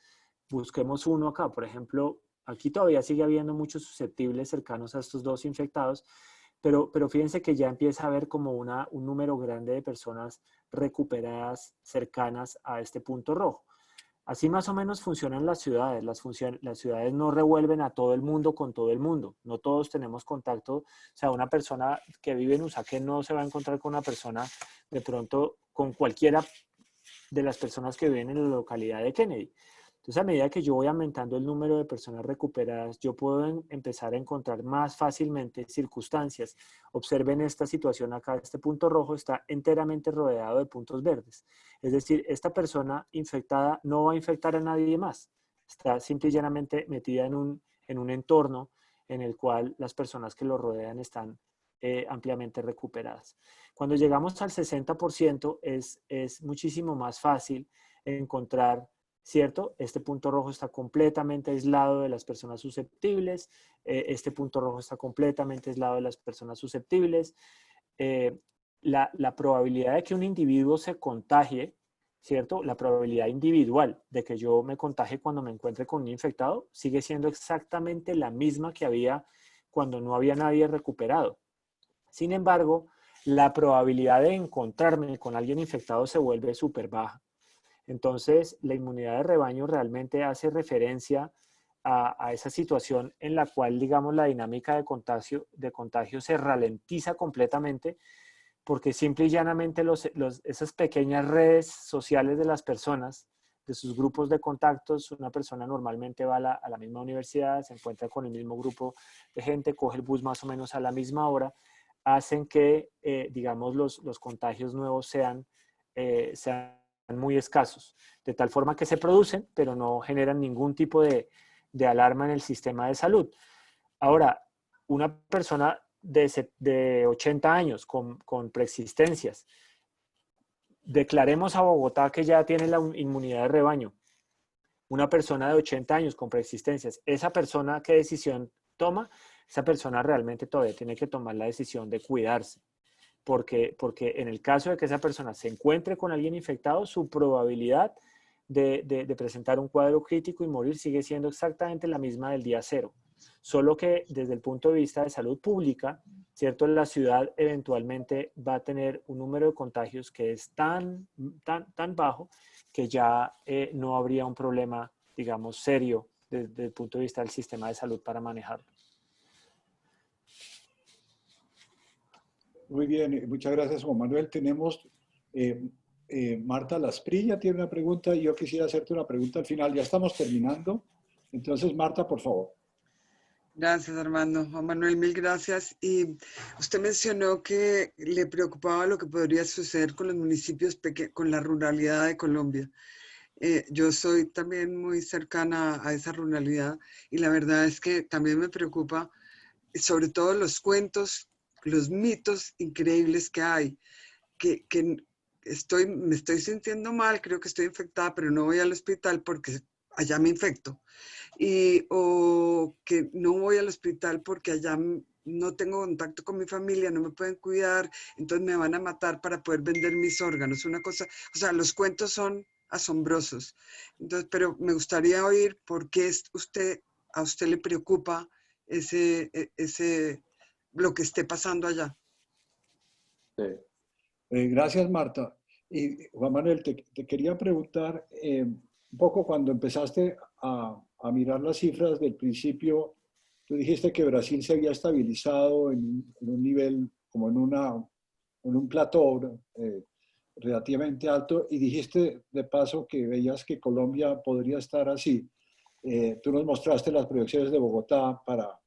busquemos uno acá. Por ejemplo, aquí todavía sigue habiendo muchos susceptibles cercanos a estos dos infectados, pero fíjense que ya empieza a haber como un número grande de personas recuperadas cercanas a este punto rojo. Así más o menos funcionan las ciudades. Las ciudades no revuelven a todo el mundo con todo el mundo. No todos tenemos contacto. O sea, una persona que vive en Usaquén no se va a encontrar con una persona de pronto con cualquiera de las personas que viven en la localidad de Kennedy. Entonces, a medida que yo voy aumentando el número de personas recuperadas, yo puedo empezar a encontrar más fácilmente circunstancias. Observen esta situación acá. Este punto rojo está enteramente rodeado de puntos verdes. Es decir, esta persona infectada no va a infectar a nadie más. Está simple y llanamente metida en un entorno en el cual las personas que lo rodean están ampliamente recuperadas. Cuando llegamos al 60% es muchísimo más fácil encontrar, ¿cierto? Este punto rojo está completamente aislado de las personas susceptibles. Este punto rojo está completamente aislado de las personas susceptibles. La probabilidad de que un individuo se contagie, ¿cierto? La probabilidad individual de que yo me contagie cuando me encuentre con un infectado sigue siendo exactamente la misma que había cuando no había nadie recuperado. Sin embargo, la probabilidad de encontrarme con alguien infectado se vuelve súper baja. Entonces, la inmunidad de rebaño realmente hace referencia a esa situación en la cual, digamos, la dinámica de contagio se ralentiza completamente, porque simple y llanamente esas pequeñas redes sociales de las personas, de sus grupos de contactos, una persona normalmente va a la misma universidad, se encuentra con el mismo grupo de gente, coge el bus más o menos a la misma hora, hacen que, digamos, los contagios nuevos sean muy escasos, de tal forma que se producen, pero no generan ningún tipo de alarma en el sistema de salud. Ahora, una persona de 80 años con preexistencias, declaremos a Bogotá que ya tiene la inmunidad de rebaño, una persona de 80 años con preexistencias, esa persona, ¿qué decisión toma? Esa persona realmente todavía tiene que tomar la decisión de cuidarse, porque en el caso de que esa persona se encuentre con alguien infectado, su probabilidad de presentar un cuadro crítico y morir sigue siendo exactamente la misma del día cero. Solo que desde el punto de vista de salud pública, ¿cierto? La ciudad eventualmente va a tener un número de contagios que es tan bajo que ya no habría un problema, digamos, serio desde el punto de vista del sistema de salud para manejarlo. Muy bien, muchas gracias, Juan Manuel. Tenemos Marta Lasprilla tiene una pregunta y yo quisiera hacerte una pregunta al final. Ya estamos terminando. Entonces, Marta, por favor. Gracias, Armando. Juan Manuel, mil gracias. Y usted mencionó que le preocupaba lo que podría suceder con los municipios con la ruralidad de Colombia. Yo soy también muy cercana a esa ruralidad y la verdad es que también me preocupa, sobre todo los cuentos, los mitos increíbles que hay, que me estoy sintiendo mal, creo que estoy infectada, pero no voy al hospital porque allá me infecto. O que no voy al hospital porque allá no tengo contacto con mi familia, no me pueden cuidar, entonces me van a matar para poder vender mis órganos. Una cosa, o sea, los cuentos son asombrosos. Entonces, pero me gustaría oír por qué a usted le preocupa lo que esté pasando allá. Sí. Gracias, Marta. Y Juan Manuel, te quería preguntar, un poco cuando empezaste a mirar las cifras del principio, tú dijiste que Brasil se había estabilizado en un nivel, como en un plató relativamente alto, y dijiste de paso que veías que Colombia podría estar así. Tú nos mostraste las proyecciones de Bogotá para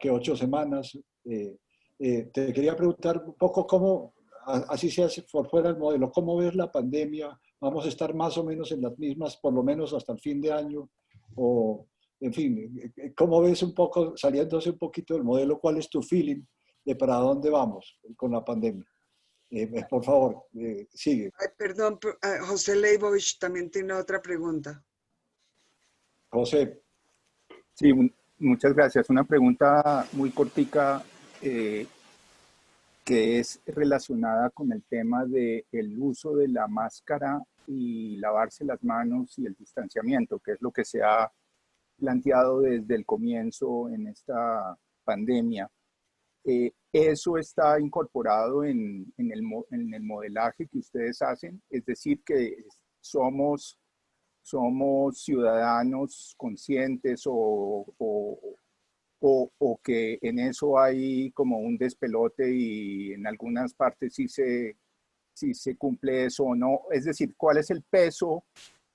¿qué? 8 semanas. Te quería preguntar un poco cómo, así sea por fuera del modelo, ¿cómo ves la pandemia? ¿Vamos a estar más o menos en las mismas, por lo menos hasta el fin de año? O, en fin, ¿cómo ves un poco, saliéndose un poquito del modelo, cuál es tu feeling de para dónde vamos con la pandemia? Por favor, sigue. Ay, perdón, José Leibovich también tiene otra pregunta. José. Sí, muchas gracias. Una pregunta muy cortica que es relacionada con el tema del uso de la máscara y lavarse las manos y el distanciamiento, que es lo que se ha planteado desde el comienzo en esta pandemia. ¿Eso está incorporado en el modelaje que ustedes hacen? Es decir, que somos ciudadanos conscientes o que en eso hay como un despelote y en algunas partes sí se cumple eso o no. Es decir, ¿cuál es el peso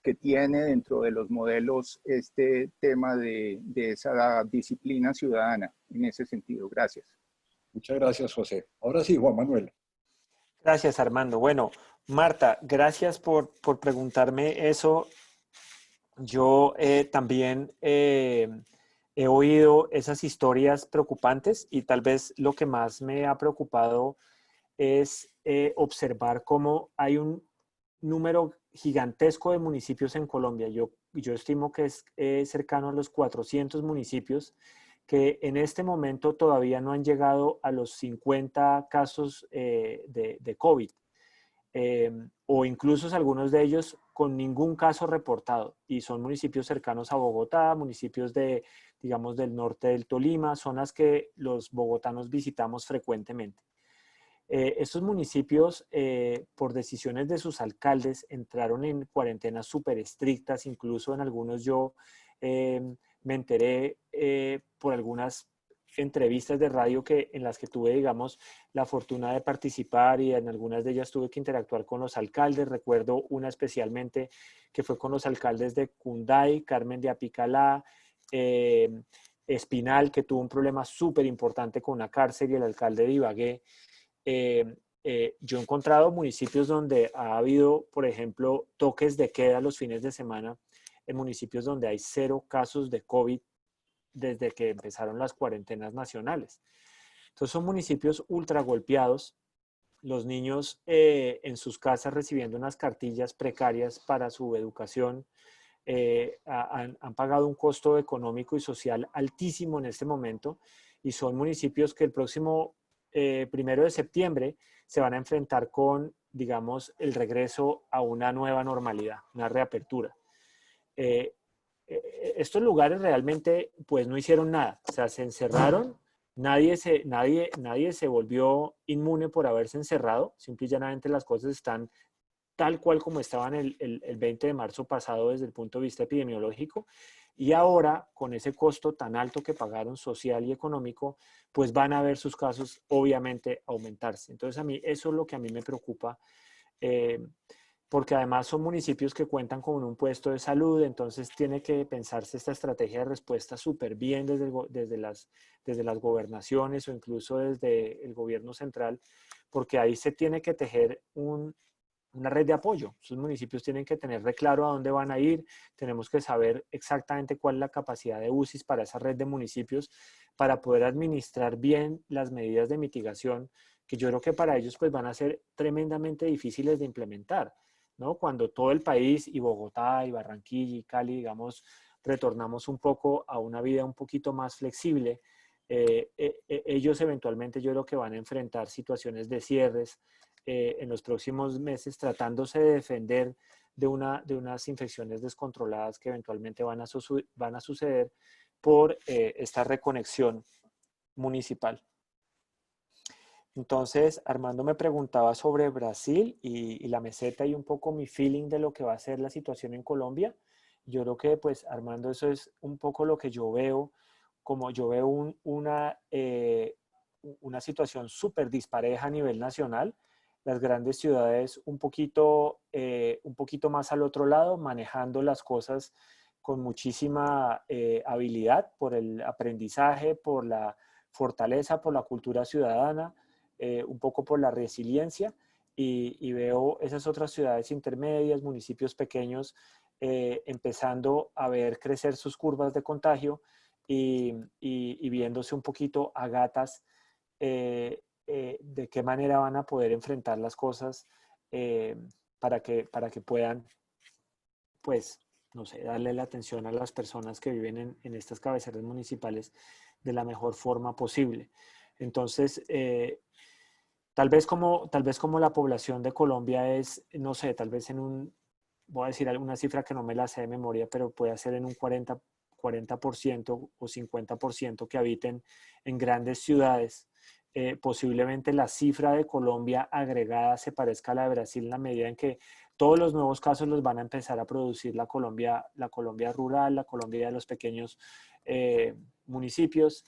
que tiene dentro de los modelos este tema de esa disciplina ciudadana en ese sentido? Gracias. Muchas gracias, José. Ahora sí, Juan Manuel. Gracias, Armando. Bueno, Marta, gracias por preguntarme eso. Yo también he oído esas historias preocupantes y tal vez lo que más me ha preocupado es observar cómo hay un número gigantesco de municipios en Colombia. Yo estimo que es cercano a los 400 municipios que en este momento todavía no han llegado a los 50 casos de COVID. O incluso algunos de ellos con ningún caso reportado, y son municipios cercanos a Bogotá, municipios digamos, del norte del Tolima, zonas que los bogotanos visitamos frecuentemente. Estos municipios, por decisiones de sus alcaldes, entraron en cuarentenas súper estrictas. Incluso en algunos yo me enteré por algunas entrevistas de radio en las que tuve, digamos, la fortuna de participar, y en algunas de ellas tuve que interactuar con los alcaldes. Recuerdo una especialmente que fue con los alcaldes de Cunday, Carmen de Apicalá, Espinal, que tuvo un problema súper importante con una cárcel, y el alcalde de Ibagué. Yo he encontrado municipios donde ha habido, por ejemplo, toques de queda los fines de semana, en municipios donde hay 0 casos de COVID desde que empezaron las cuarentenas nacionales. Entonces son municipios ultra golpeados, los niños en sus casas recibiendo unas cartillas precarias para su educación. Han pagado un costo económico y social altísimo en este momento, y son municipios que el próximo 1 de septiembre se van a enfrentar con, digamos, el regreso a una nueva normalidad, una reapertura. Estos lugares realmente pues no hicieron nada, o sea, se encerraron, nadie se volvió inmune por haberse encerrado, simple y llanamente las cosas están tal cual como estaban el 20 de marzo pasado desde el punto de vista epidemiológico, y ahora con ese costo tan alto que pagaron social y económico, pues van a ver sus casos obviamente aumentarse. Entonces a mí eso es lo que a mí me preocupa, porque además son municipios que cuentan con un puesto de salud, entonces tiene que pensarse esta estrategia de respuesta súper bien desde las gobernaciones o incluso desde el gobierno central, porque ahí se tiene que tejer una red de apoyo. Sus municipios tienen que tener de claro a dónde van a ir, tenemos que saber exactamente cuál es la capacidad de UCIs para esa red de municipios, para poder administrar bien las medidas de mitigación, que yo creo que para ellos pues van a ser tremendamente difíciles de implementar, ¿no? Cuando todo el país y Bogotá y Barranquilla y Cali, digamos, retornamos un poco a una vida un poquito más flexible, ellos eventualmente yo creo que van a enfrentar situaciones de cierres en los próximos meses, tratándose de defender de unas infecciones descontroladas que eventualmente van a suceder por esta reconexión municipal. Entonces, Armando me preguntaba sobre Brasil y la meseta y un poco mi feeling de lo que va a ser la situación en Colombia. Yo creo que, pues, Armando, eso es un poco lo que yo veo, como yo veo una situación súper dispareja a nivel nacional. Las grandes ciudades un poquito más al otro lado, manejando las cosas con muchísima habilidad por el aprendizaje, por la fortaleza, por la cultura ciudadana, un poco por la resiliencia, y veo esas otras ciudades intermedias, municipios pequeños, empezando a ver crecer sus curvas de contagio y viéndose un poquito a gatas de qué manera van a poder enfrentar las cosas para que puedan, pues, no sé, darle la atención a las personas que viven en estas cabeceras municipales de la mejor forma posible. Entonces, tal vez como la población de Colombia es, no sé, tal vez voy a decir alguna cifra que no me la sé de memoria, pero puede ser en un 40% o 50% que habiten en grandes ciudades. Posiblemente la cifra de Colombia agregada se parezca a la de Brasil en la medida en que todos los nuevos casos los van a empezar a producir la Colombia rural, la Colombia de los pequeños municipios,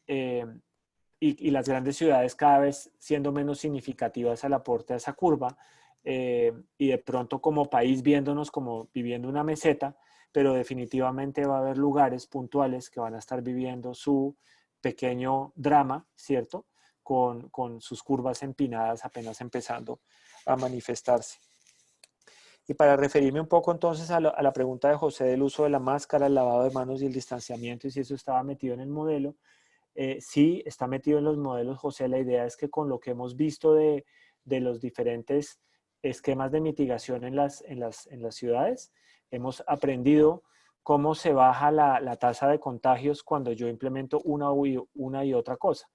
y las grandes ciudades cada vez siendo menos significativas al aporte a esa curva, y de pronto como país viéndonos como viviendo una meseta, pero definitivamente va a haber lugares puntuales que van a estar viviendo su pequeño drama, ¿cierto? Con sus curvas empinadas apenas empezando a manifestarse. Y para referirme un poco entonces a la pregunta de José del uso de la máscara, el lavado de manos y el distanciamiento, y si eso estaba metido en el modelo, sí, está metido en los modelos, José. La idea es que con lo que hemos visto de los diferentes esquemas de mitigación en las ciudades, hemos aprendido cómo se baja la tasa de contagios cuando yo implemento una y otra cosa.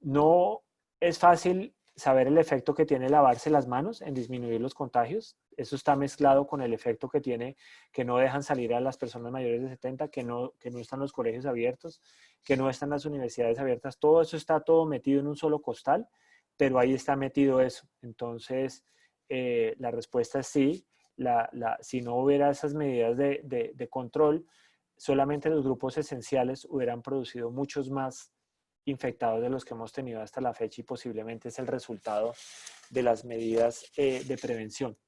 No es fácil saber el efecto que tiene lavarse las manos en disminuir los contagios. Eso está mezclado con el efecto que tiene que no dejan salir a las personas mayores de 70, que no están los colegios abiertos, que no están las universidades abiertas. Todo eso está todo metido en un solo costal, pero ahí está metido eso. Entonces, la respuesta es sí. Si no hubiera esas medidas de control, solamente los grupos esenciales hubieran producido muchos más infectados de los que hemos tenido hasta la fecha y posiblemente es el resultado de las medidas de prevención.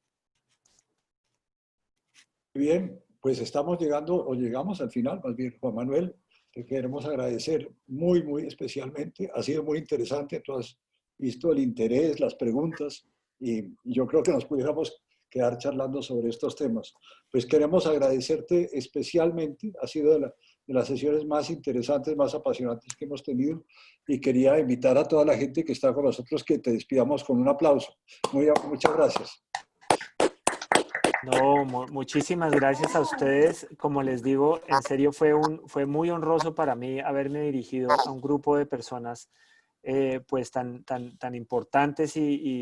Bien, pues estamos llegando, o llegamos al final, más bien, Juan Manuel, te queremos agradecer muy, muy especialmente. Ha sido muy interesante, tú has visto el interés, las preguntas, y yo creo que nos pudiéramos quedar charlando sobre estos temas. Pues queremos agradecerte especialmente, ha sido de las sesiones más interesantes, más apasionantes que hemos tenido, y quería invitar a toda la gente que está con nosotros que te despidamos con un aplauso. Muchas gracias. No, muchísimas gracias a ustedes. Como les digo, en serio fue muy honroso para mí haberme dirigido a un grupo de personas pues tan importantes y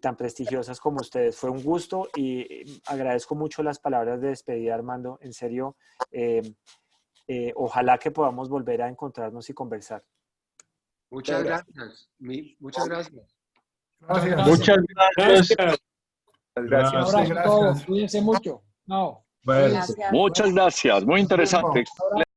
tan prestigiosas como ustedes. Fue un gusto y agradezco mucho las palabras de despedida, Armando. En serio, ojalá que podamos volver a encontrarnos y conversar. Muchas gracias. Muchas gracias. Gracias. Muchas gracias. Un abrazo a todos. Cuídense mucho. No. Muchas gracias. Muy interesante.